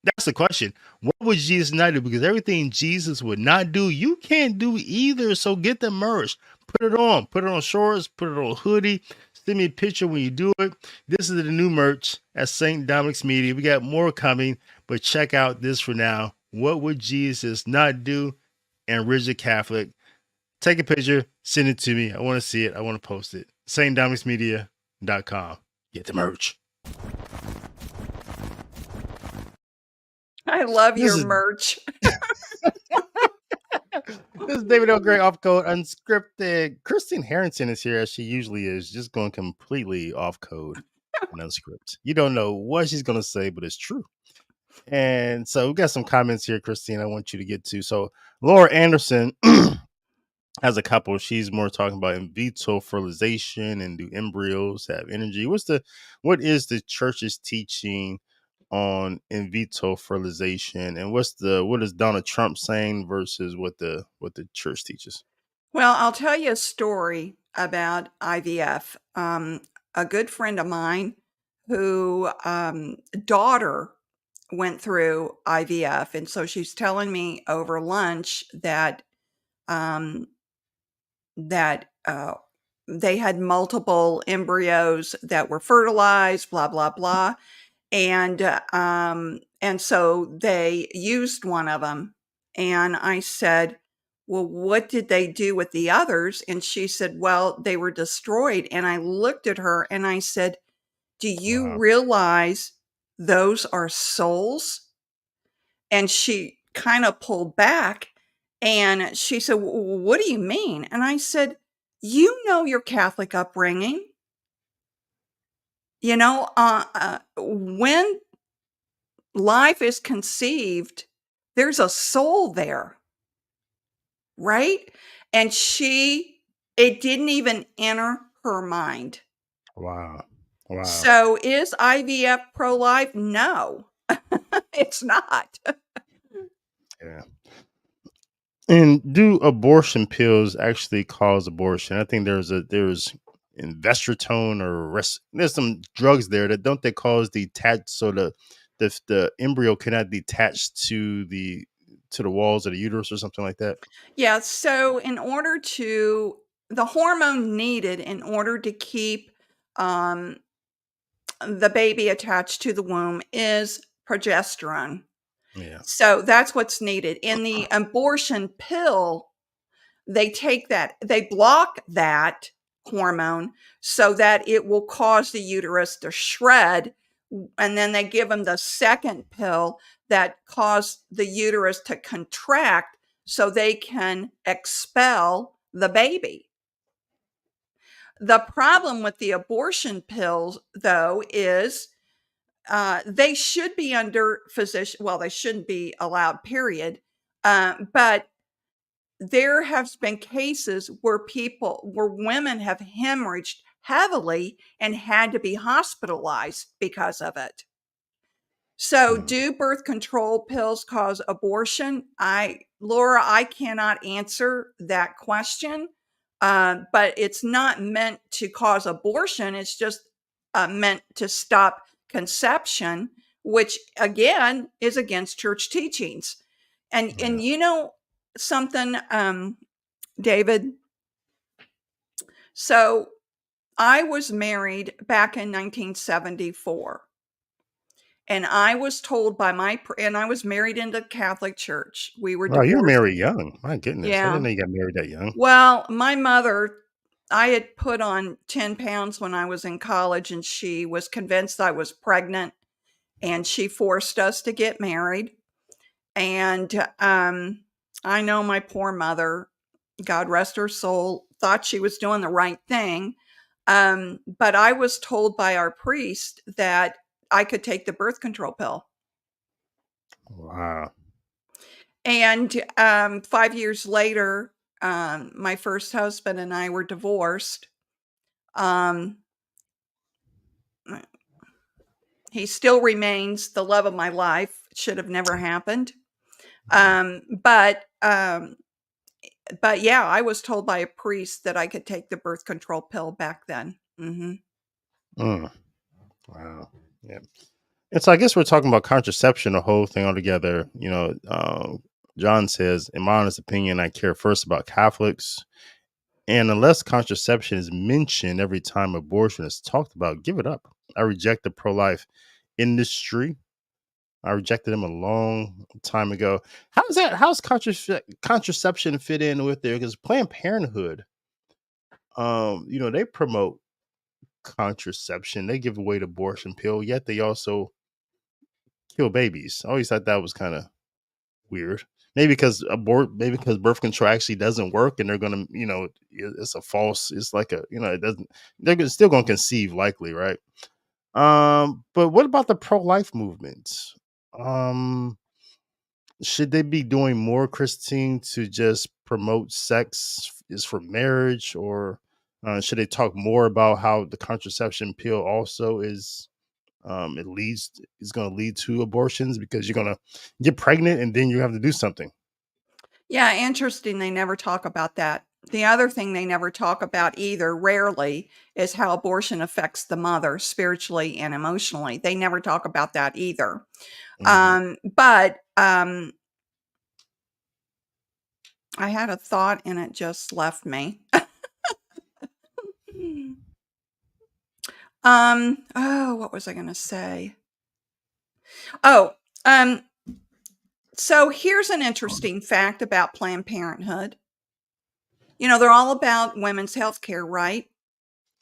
That's the question. What would Jesus not do? Because everything Jesus would not do, you can't do either. So get the merch. Put it on. Put it on shorts. Put it on a hoodie. Send me a picture when you do it. This is the new merch at St. Dominic's Media. We got more coming, but check out this for now. What would Jesus not do? And Rigid Catholic. Take a picture. Send it to me. I want to see it. I want to post it. StDominicsMedia.com. Get the merch. I love This your is merch. This is David L. Gray, off code unscripted. Christine Harrington is here as she usually is, just going completely off code and unscripted. You don't know what she's going to say, but it's true. And so we got some comments here, Christine, I want you to get to. So Laura Anderson has a couple. She's more talking about in vitro fertilization and do embryos have energy. What is the church's teaching on in vitro fertilization, and what is Donald Trump saying versus what the church teaches? Well, I'll tell you a story about IVF. A good friend of mine who daughter went through IVF, and so she's telling me over lunch that um, that they had multiple embryos that were fertilized, blah blah blah, and so they used one of them, and I said, well, what did they do with the others? And she said, well, they were destroyed. And I looked at her and I said, do you Wow. realize those are souls? And she kind of pulled back and she said, what do you mean? And I said, you know your Catholic upbringing. When life is conceived, there's a soul there, right? And it didn't even enter her mind. Wow. Wow. So is IVF pro-life? No, it's not. Yeah. And do abortion pills actually cause abortion? I think there's Investratone or there's some drugs there that don't they cause the attach so the embryo cannot detach to the walls of the uterus or something like that. Yeah, so in order to the hormone needed in order to keep, um, the baby attached to the womb is progesterone. Yeah. So that's what's needed. In the abortion pill, they block that hormone so that it will cause the uterus to shred, and then they give them the second pill that cause the uterus to contract so they can expel the baby. The problem with the abortion pills, though, is they should be under physician. Well, they shouldn't be allowed, period. But there have been cases where women have hemorrhaged heavily and had to be hospitalized because of it. So, Mm, do birth control pills cause abortion? Laura, I cannot answer that question. But it's not meant to cause abortion. It's just meant to stop conception, which again is against church teachings. And yeah. you know something, David. So I was married back in 1974. And I was told by and I was married into the Catholic Church. We were Wow, you were divorced. married young. My goodness, I Yeah. didn't know you got married that young. Well, my mother, I had put on 10 pounds when I was in college, and she was convinced I was pregnant, and she forced us to get married. And I know my poor mother, God rest her soul, thought she was doing the right thing. But I was told by our priest that I could take the birth control pill. Wow. And 5 years later, my first husband and I were divorced. Um, he still remains the love of my life. It should have never happened. Mm, Um, but um, but yeah, I was told by a priest that I could take the birth control pill back then. mm, wow. Yeah. And so I guess we're talking about contraception, the whole thing altogether. John says, in my honest opinion, I care first about Catholics. And unless contraception is mentioned every time abortion is talked about, give it up. I reject the pro life industry. I rejected them a long time ago. How's contraception fit in with there? Because Planned Parenthood, they promote contraception. They give away the abortion pill, yet they also kill babies. I always thought that was kind of weird. Maybe because birth control actually doesn't work, and they're gonna, it's a false. It's like it doesn't. Still gonna conceive, likely, right? But what about the pro life movement? Um, should they be doing more, Christine, to just promote sex is for marriage, or should they talk more about how the contraception pill also is going to lead to abortions because you're going to get pregnant and then you have to do something. Yeah, interesting. They never talk about that. The other thing they never talk about either, rarely, is how abortion affects the mother spiritually and emotionally. They never talk about that either. Hmm. But I had a thought and it just left me. Oh, what was I going to say? Oh, um, so here's an interesting fact about Planned Parenthood. They're all about women's health care, right?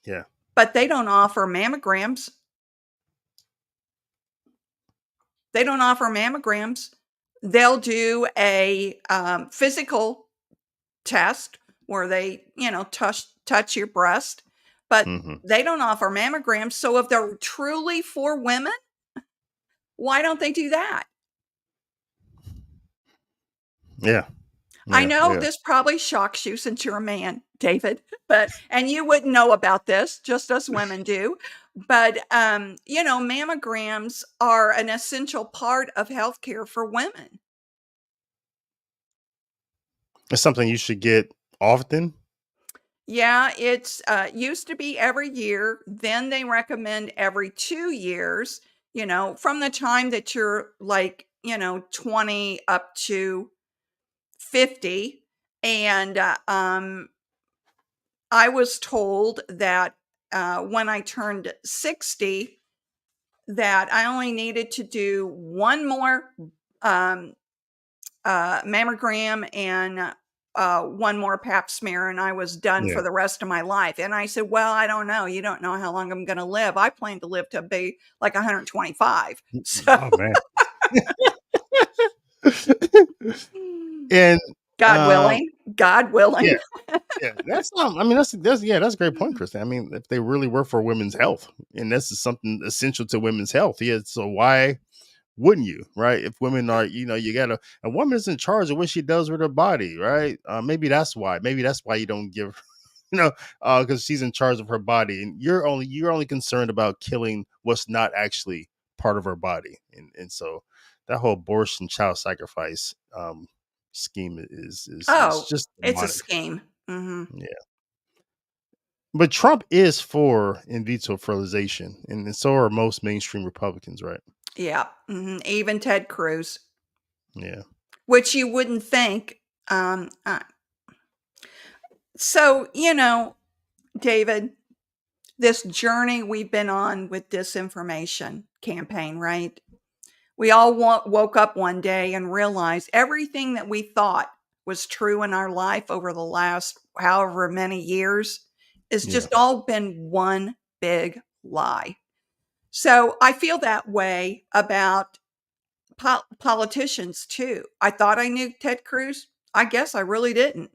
Yeah. But they don't offer mammograms. They don't offer mammograms. They'll do a physical test where they, touch your breast, but Hmm. they don't offer mammograms. So if they're truly for women, why don't they do that? Yeah. I Yeah. know Yeah. this probably shocks you since you're a man, David, and you wouldn't know about this, just us women do. But, mammograms are an essential part of healthcare for women. It's something you should get often. Yeah, it's used to be every year. Then they recommend every 2 years, from the time that you're like, 20 up to 50. And I was told that when I turned 60, that I only needed to do one more um, mammogram and one more pap smear, and I was done Yeah. for the rest of my life. And I said, "Well, I don't know. You don't know how long I'm going to live. I plan to live to be like 125." So, Oh man. And God um, willing, God yeah, willing. yeah. That's I mean, that's a great point, Kristen. I mean, if they really work for women's health, and this is something essential to women's health, yeah. So why wouldn't you, right? If women are, you gotta, a woman is in charge of what she does with her body, right? Maybe that's why. Maybe that's why you don't give, you know, because she's in charge of her body, and you're only concerned about killing what's not actually part of her body, and so that whole abortion, child sacrifice scheme is Oh, just it's a demonic. scheme. Hmm. Yeah, but Trump is for in vitro fertilization, and so are most mainstream Republicans, right? Yeah, even Ted Cruz, Yeah, which you wouldn't think. So, David, this journey we've been on with disinformation campaign, right? We all woke up one day and realized everything that we thought was true in our life over the last however many years has yeah, just all been one big lie. So I feel that way about politicians too. I thought I knew Ted Cruz. I guess I really didn't.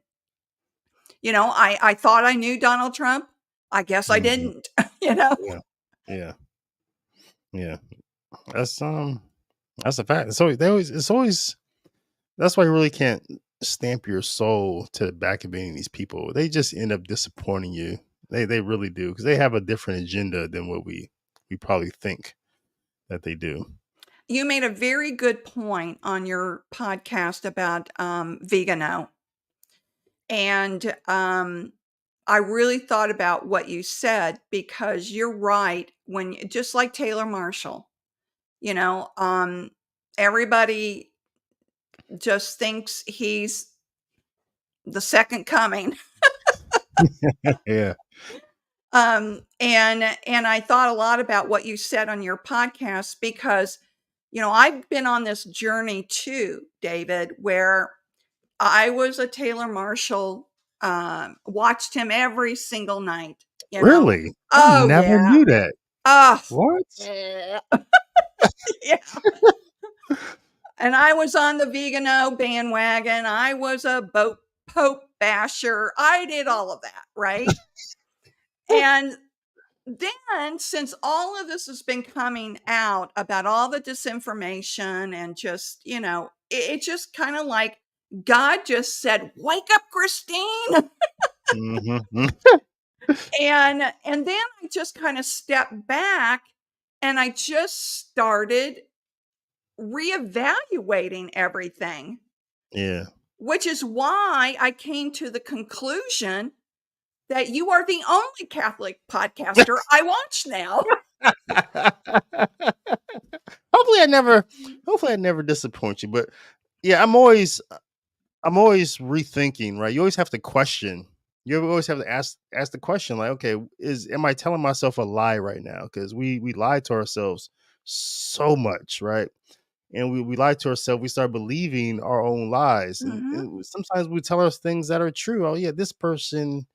I thought I knew Donald Trump. I guess I mhm, didn't, you know? yeah, yeah, yeah. That's that's a fact. So they always it's always that's why you really can't stamp your soul to the back of any of these people. They just end up disappointing you. They really do because they have a different agenda than what we probably think that they do. You made a very good point on your podcast about vegano. And I really thought about what you said because you're right. Just like Taylor Marshall, you know, um, everybody just thinks he's the second coming. Yeah. And I thought a lot about what you said on your podcast because, I've been on this journey too, David, where I was a Taylor Marshall, watched him every single night, you know? Really? I Oh, never yeah. knew that. Oh, What? yeah. Yeah. And I was on the vegano bandwagon. I was a Pope basher. I did all of that, right? And then, since all of this has been coming out about all the disinformation and just, it just kind of like God just said, "Wake up, Christine." Hmm. And then I just kind of stepped back and I just started reevaluating everything, Yeah. which is why I came to the conclusion that you are the only Catholic podcaster I watch now. hopefully I never hopefully I never disappoint you. But yeah, I'm always rethinking, right? You always have to question. You always have to ask the question, like, okay, am I telling myself a lie right now? Because we lie to ourselves so much, right? And we lie to ourselves. We start believing our own lies, and, Mhm. and sometimes we tell us things that are true. Oh yeah, this person,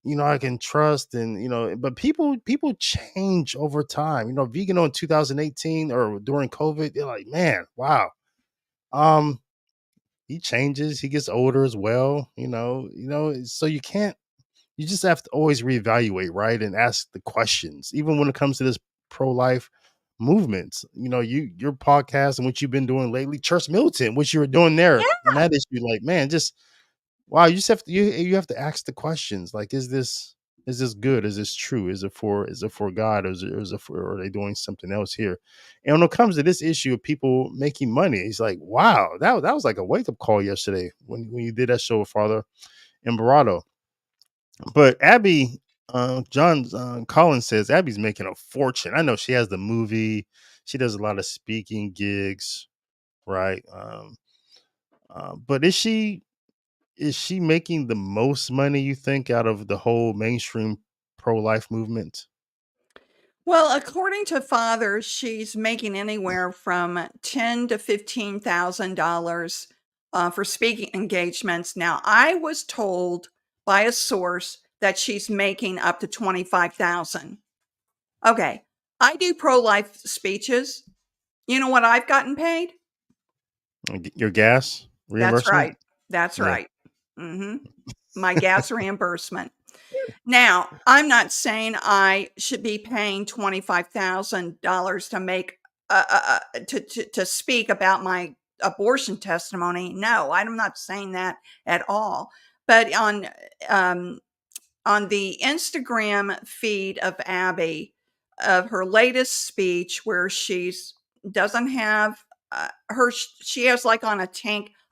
I can trust, and but people change over time. Vegan in 2018 or during COVID, they're like, man, wow. Um, he changes, he gets older as well, so you just have to always reevaluate, right? And ask the questions, even when it comes to this pro-life movement. Your podcast and what you've been doing lately, church militant, what you were doing there, and that issue, like, man, just wow, you just have to ask the questions, like, is this Is this good? Is this true? Is it for God, or is it for, or are they doing something else here? And when it comes to this issue of people making money, it's like, wow, that was like a wake up call yesterday when you did that show with Father Embarado. But Abby, John Collins says Abby's making a fortune. I know she has the movie. She does a lot of speaking gigs, right? But is she making the most money, you think, out of the whole mainstream pro life movement? Well, according to Father, she's making anywhere from ten to $15,000 for speaking engagements. Now, I was told by a source that she's making up to 25,000. Okay, I do pro-life speeches. You know what I've gotten paid? Your gas That's reimbursement? right. That's Yeah. right. Mhm. My gas reimbursement. Now, I'm not saying I should be paying $25,000 to make to speak about my abortion testimony. No, I'm not saying that at all. But um, on the Instagram feed of Abby, of her latest speech, where she's doesn't have she has like on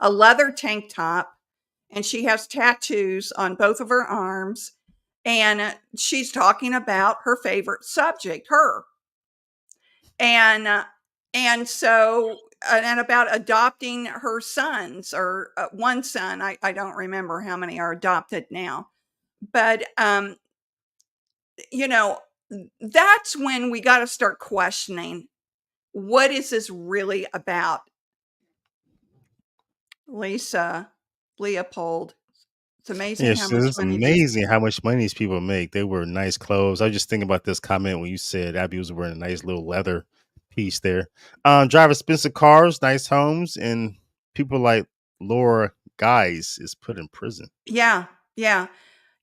a leather tank top, and she has tattoos on both of her arms, and she's talking about her favorite subject, her, and and about adopting her sons, or one son. I don't remember how many are adopted now, but you know, that's when we got to start questioning, what is this really about? Lisa Leopold. It's amazing how Yes, much it's money these. amazing how much money these people make. They wear nice clothes. I was just thinking about this comment when you said Abby was wearing a nice little leather piece there. Drive expensive cars, nice homes, and people like Laura Guys is put in prison. Yeah, yeah,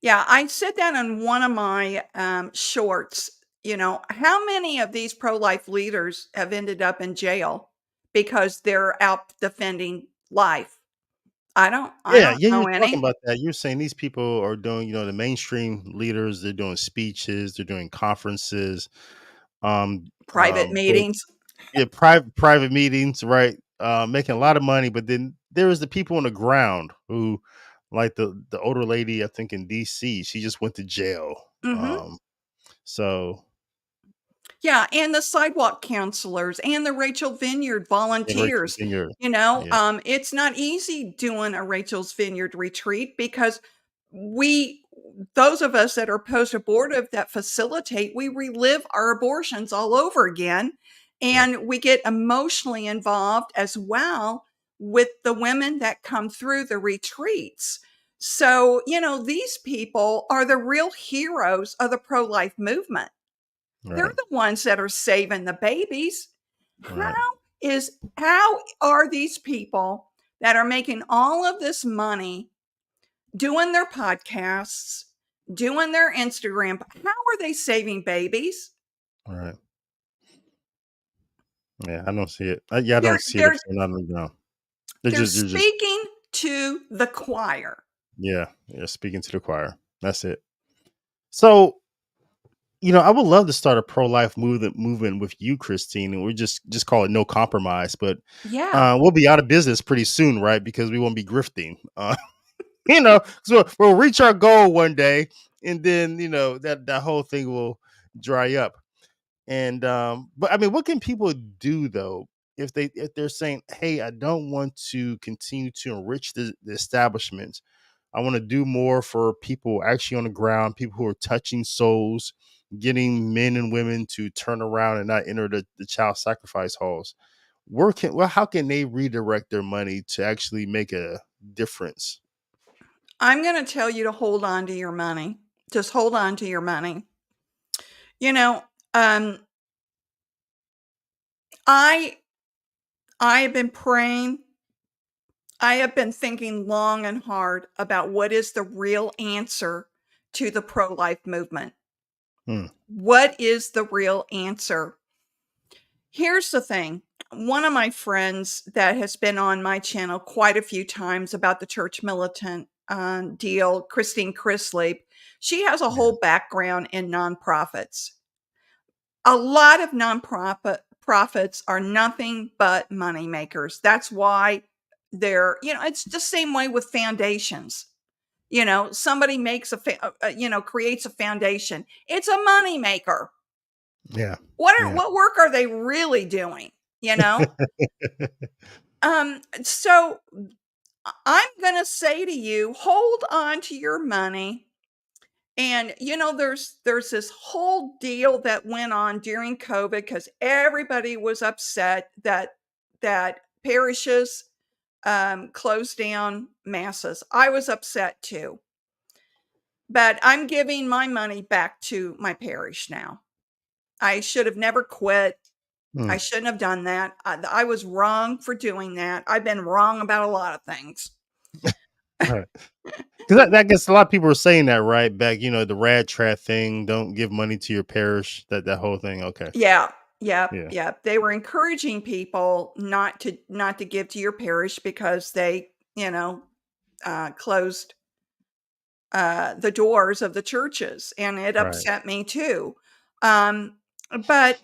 yeah. I said that on one of my shorts. How many of these pro-life leaders have ended up in jail because they're out defending life? I Yeah, don't yeah, you know were talking any. about that. You're saying these people are doing, the mainstream leaders, they're doing speeches, they're doing conferences, Private but meetings. yeah, private meetings, right? Making a lot of money, but then there is the people on the ground who, like the older lady, I think in DC, she just went to jail. Mhm. So Yeah, and the sidewalk counselors and the Rachel Vineyard yeah, Rachel volunteers. Vineyard, yeah, It's not easy doing a Rachel's Vineyard retreat, because we, those of us that are post abortive that facilitate, we relive our abortions all over again. yeah, And we get emotionally involved as well with the women that come through the retreats. So, these people are the real heroes of the pro life movement. They're right, the ones that are saving the babies. right, How are these people that are making all of this money doing their podcasts, doing their Instagram, how are they saving babies? right. Yeah, I don't see it. Yeah, I They're don't see it if they're they're not on the ground. They're they're just speaking to the choir. yeah, they're speaking to the choir. That's it. So I would love to start a pro life movement with you, Christine, and we just call it no compromise. But Yeah. we'll be out of business pretty soon, right? Because we won't be grifting. So we'll reach our goal one day, and then that whole thing will dry up. And but I mean, what can people do though if they're saying, "Hey, I don't want to continue to enrich the establishment. I want to do more for people actually on the ground, people who are touching souls, getting men and women to turn around and not enter the child sacrifice halls." How can they redirect their money to actually make a difference? I'm going to tell you to hold on to your money. Just hold on to your money. You know, um I I have been praying. I have been thinking long and hard about what is the real answer to the pro life movement. Hmm, What is the real answer? Here's the thing. One of my friends that has been on my channel quite a few times about the church militant deal, Christine Chrisley. She has a Yeah. whole background in nonprofits. A lot of nonprofit profits are nothing but money makers. That's why it's the same way with foundations. Somebody makes creates a foundation. It's a money maker. Yeah. Yeah. What work are they really doing? You know? So I'm going to say to you, hold on to your money. And there's this whole deal that went on during COVID because everybody was upset that parishes closed down masses. I was upset too, but I'm giving my money back to my parish now. I should have never quit. I Mm. shouldn't have done that. I was wrong for doing that. I've been wrong about a lot of things. Right. Because I guess a lot of people were saying that right back. The rad trap thing. Don't give money to your parish. That whole thing. Okay. Yeah. Yep, Yeah. yep. They were encouraging people not to give to your parish because they, closed the doors of the churches, and it Right. upset me too. Um, but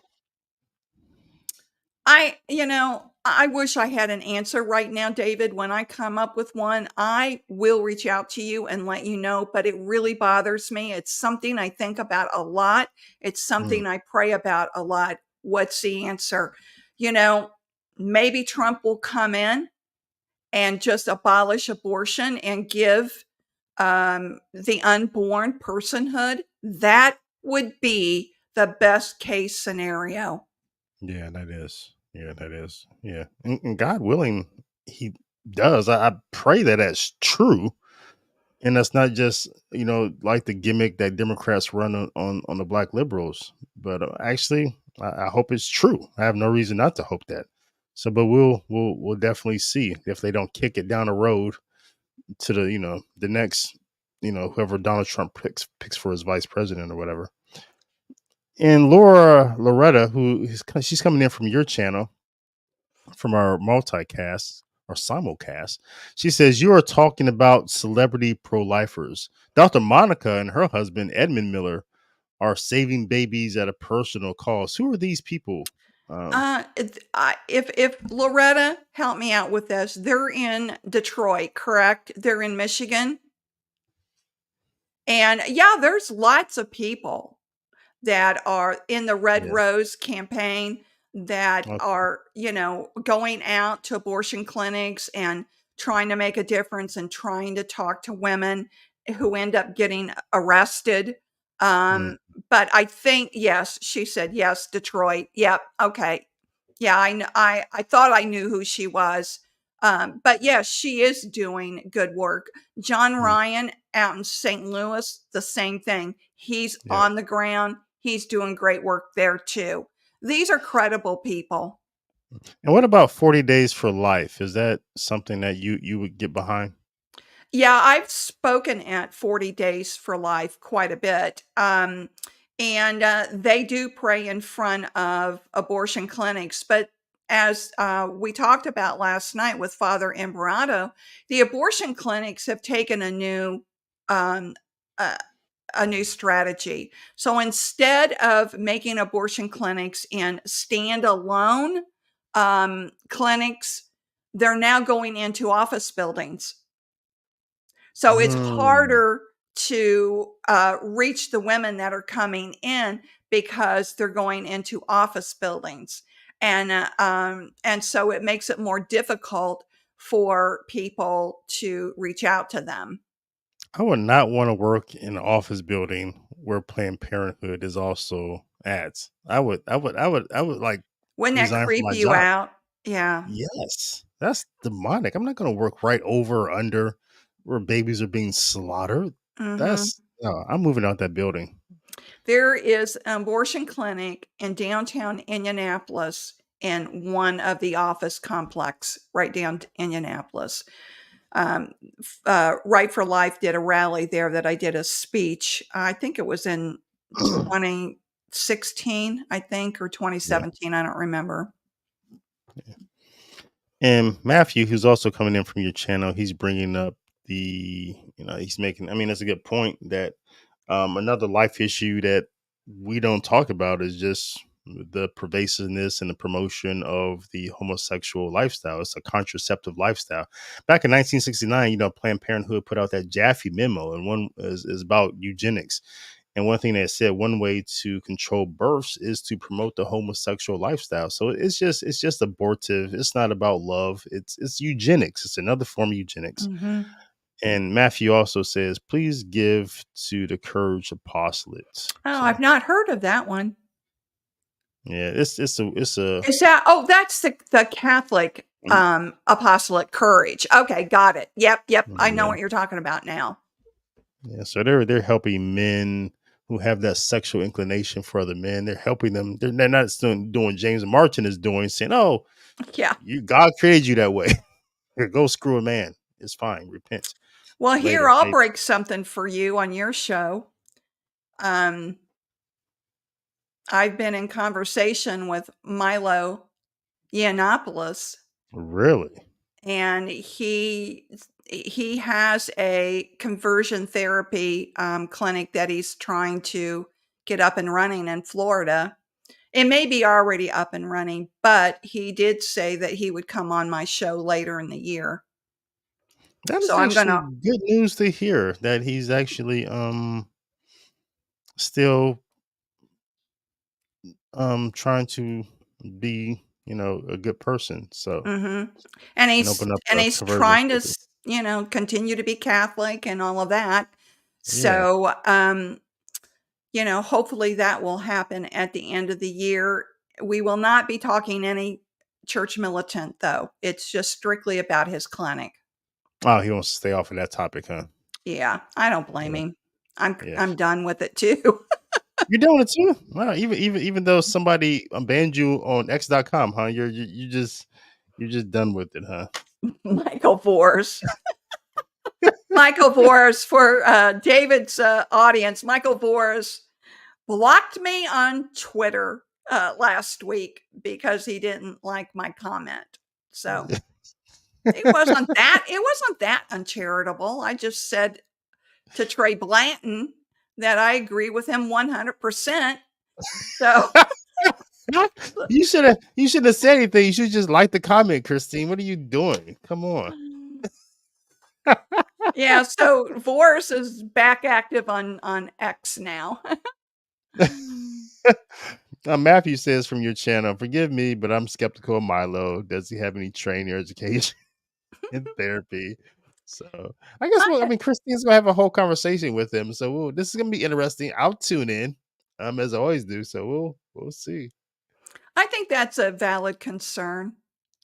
I wish I had an answer right now, David. When I come up with one, I will reach out to you and let you know, but it really bothers me. It's something I think about a lot. It's Mm. something I pray about a lot. What's the answer? You know, Maybe Trump will come in and just abolish abortion and give the unborn personhood. That would be the best case scenario. Yeah, that is. Yeah, that is. Yeah, and God willing, He does. I pray that that's true, and that's not just like the gimmick that Democrats run on the black liberals. But actually, I hope it's true. I have no reason not to hope that. So, but we'll definitely see if they don't kick it down the road to the next whoever Donald Trump picks for his vice president or whatever. And Loretta, she's coming in from your channel, from our multicast or simulcast. She says you are talking about celebrity pro-lifers. Dr. Monica and her husband Edmund Miller are saving babies at a personal cost. Who are these people? Um, If Loretta, help me out with this. They're in Detroit, correct? They're in Michigan. And yeah, there's lots of people that are in the Red yeah. Rose campaign that Okay. are, going out to abortion clinics and trying to make a difference and trying to talk to women who end up getting arrested. Mm, But I think, yes, she said, yes, Detroit. Yep. Okay. Yeah, I thought I knew who she was. But yes, she is doing good work. John mm, Ryan out in St. Louis, the same thing. He's yeah. on the ground. He's doing great work there too. These are credible people. And what about 40 Days for Life? Is that something that you would get behind? Yeah, I've spoken at 40 Days for Life quite a bit. And they do pray in front of abortion clinics. But as we talked about last night with Father Imperato, the abortion clinics have taken um, uh, a new strategy. So instead of making abortion clinics in standalone clinics, they're now going into office buildings. So it's Mm. harder to reach the women that are coming in because they're going into office buildings, and so it makes it more difficult for people to reach out to them. I would not want to work in an office building where Planned Parenthood is also ads. I would like Wouldn't that resign from creep my you job. out? Yeah. Yes, that's demonic. I'm not going to work right over or under where babies are being slaughtered. Hmm. I'm moving out that building. There is an abortion clinic in downtown Indianapolis in one of the office complex right down Indianapolis. Right for Life did a rally there that I did a speech. I think it was in 2016, I think, or Yeah. 2017. I don't remember. And Matthew, who's also coming in from your channel, he's bringing up he's making. I mean, that's a good point. That another life issue that we don't talk about is just the pervasiveness and the promotion of the homosexual lifestyle. It's a contraceptive lifestyle. Back in 1969, Planned Parenthood put out that Jaffe memo, and one is about eugenics. And one thing they said, one way to control births is to promote the homosexual lifestyle. So it's just abortive. It's not about love. It's eugenics. It's another form of eugenics. Mhm. And Matthew also says, please give to the Courage Apostolate. Oh, So I've not heard of that one. yeah, it's a Is that that's the Catholic, apostolic courage. Okay, got it. Yep, yep, I know yeah, what you're talking about now. yeah. So they're helping men who have that sexual inclination for other men. They're helping them. They're not still doing James Martin is doing, saying, "Oh, Yeah. God created you that way. Here, go screw a man. It's fine. Repent Well, here, later." I'll Hey, break something for you on your show. Um, I've been in conversation with Milo Yiannopoulos, really? and he has a conversion therapy, clinic that he's trying to get up and running in Florida. It may be already up and running, but he did say that he would come on my show later in the year. That So is I'm actually gonna good news to hear that he's actually still trying to be, a good person. So mhm. And and open up a he's conversion trying to therapy. continue to be Catholic and all of that. Yeah. So, hopefully that will happen at the end of the year. We will not be talking any church militant, though. It's just strictly about his clinic. Oh, he wants to stay off of that topic, huh? Yeah, I don't blame Yeah. him. Yeah. I'm done with it too. You're doing it too? Wow, even though somebody banned you on X.com, huh? You're just done with it, huh? Michael Vors. Michael Vors for, David's, audience. Michael Vors blocked me on Twitter, last week because he didn't like my comment. So it wasn't that uncharitable. I just said to Trey Blanton that I agree with him 100%. So You should have said anything. You should just like the comment, Christine. What are you doing? Come on. yeah, so Voris is back active on X now. Matthew says from your channel, forgive me, but I'm skeptical of Milo. Does he have any training or education in therapy? So I guess I I mean Christine's gonna have a whole conversation with him. So this is gonna be interesting. I'll tune in, as I always do. So we'll see. I think that's a valid concern.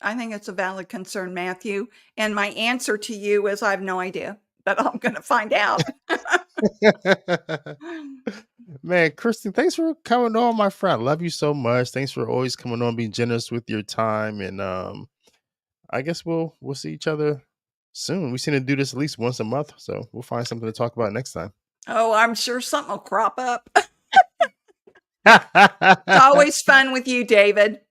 I think it's a valid concern, Matthew. And my answer to you is I have no idea, but I'm going to find out. Man, Christine, thanks for coming on, my friend. I love you so much. Thanks for always coming on, being generous with your time. And I guess we'll see each other soon. We seem to do this at least once a month, so we'll find something to talk about next time. Oh, I'm sure something will crop up. It's always fun with you, David.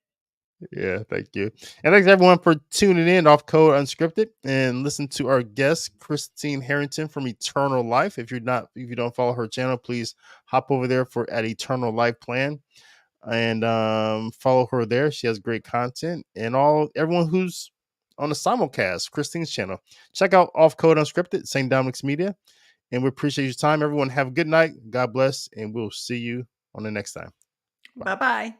Yeah, thank you. And thanks everyone for tuning in off Code Unscripted and listen to our guest, Christine Harrington from Eternal Life. If you don't follow her channel, please hop over there for at Eternal Life Plan and follow her there. She has great content. And everyone who's on the simulcast, Christine's channel. Check out Off Code Unscripted, St. Dominic's Media. And we appreciate your time. Everyone have a good night. God bless, and we'll see you on the next time. Bye. Bye bye.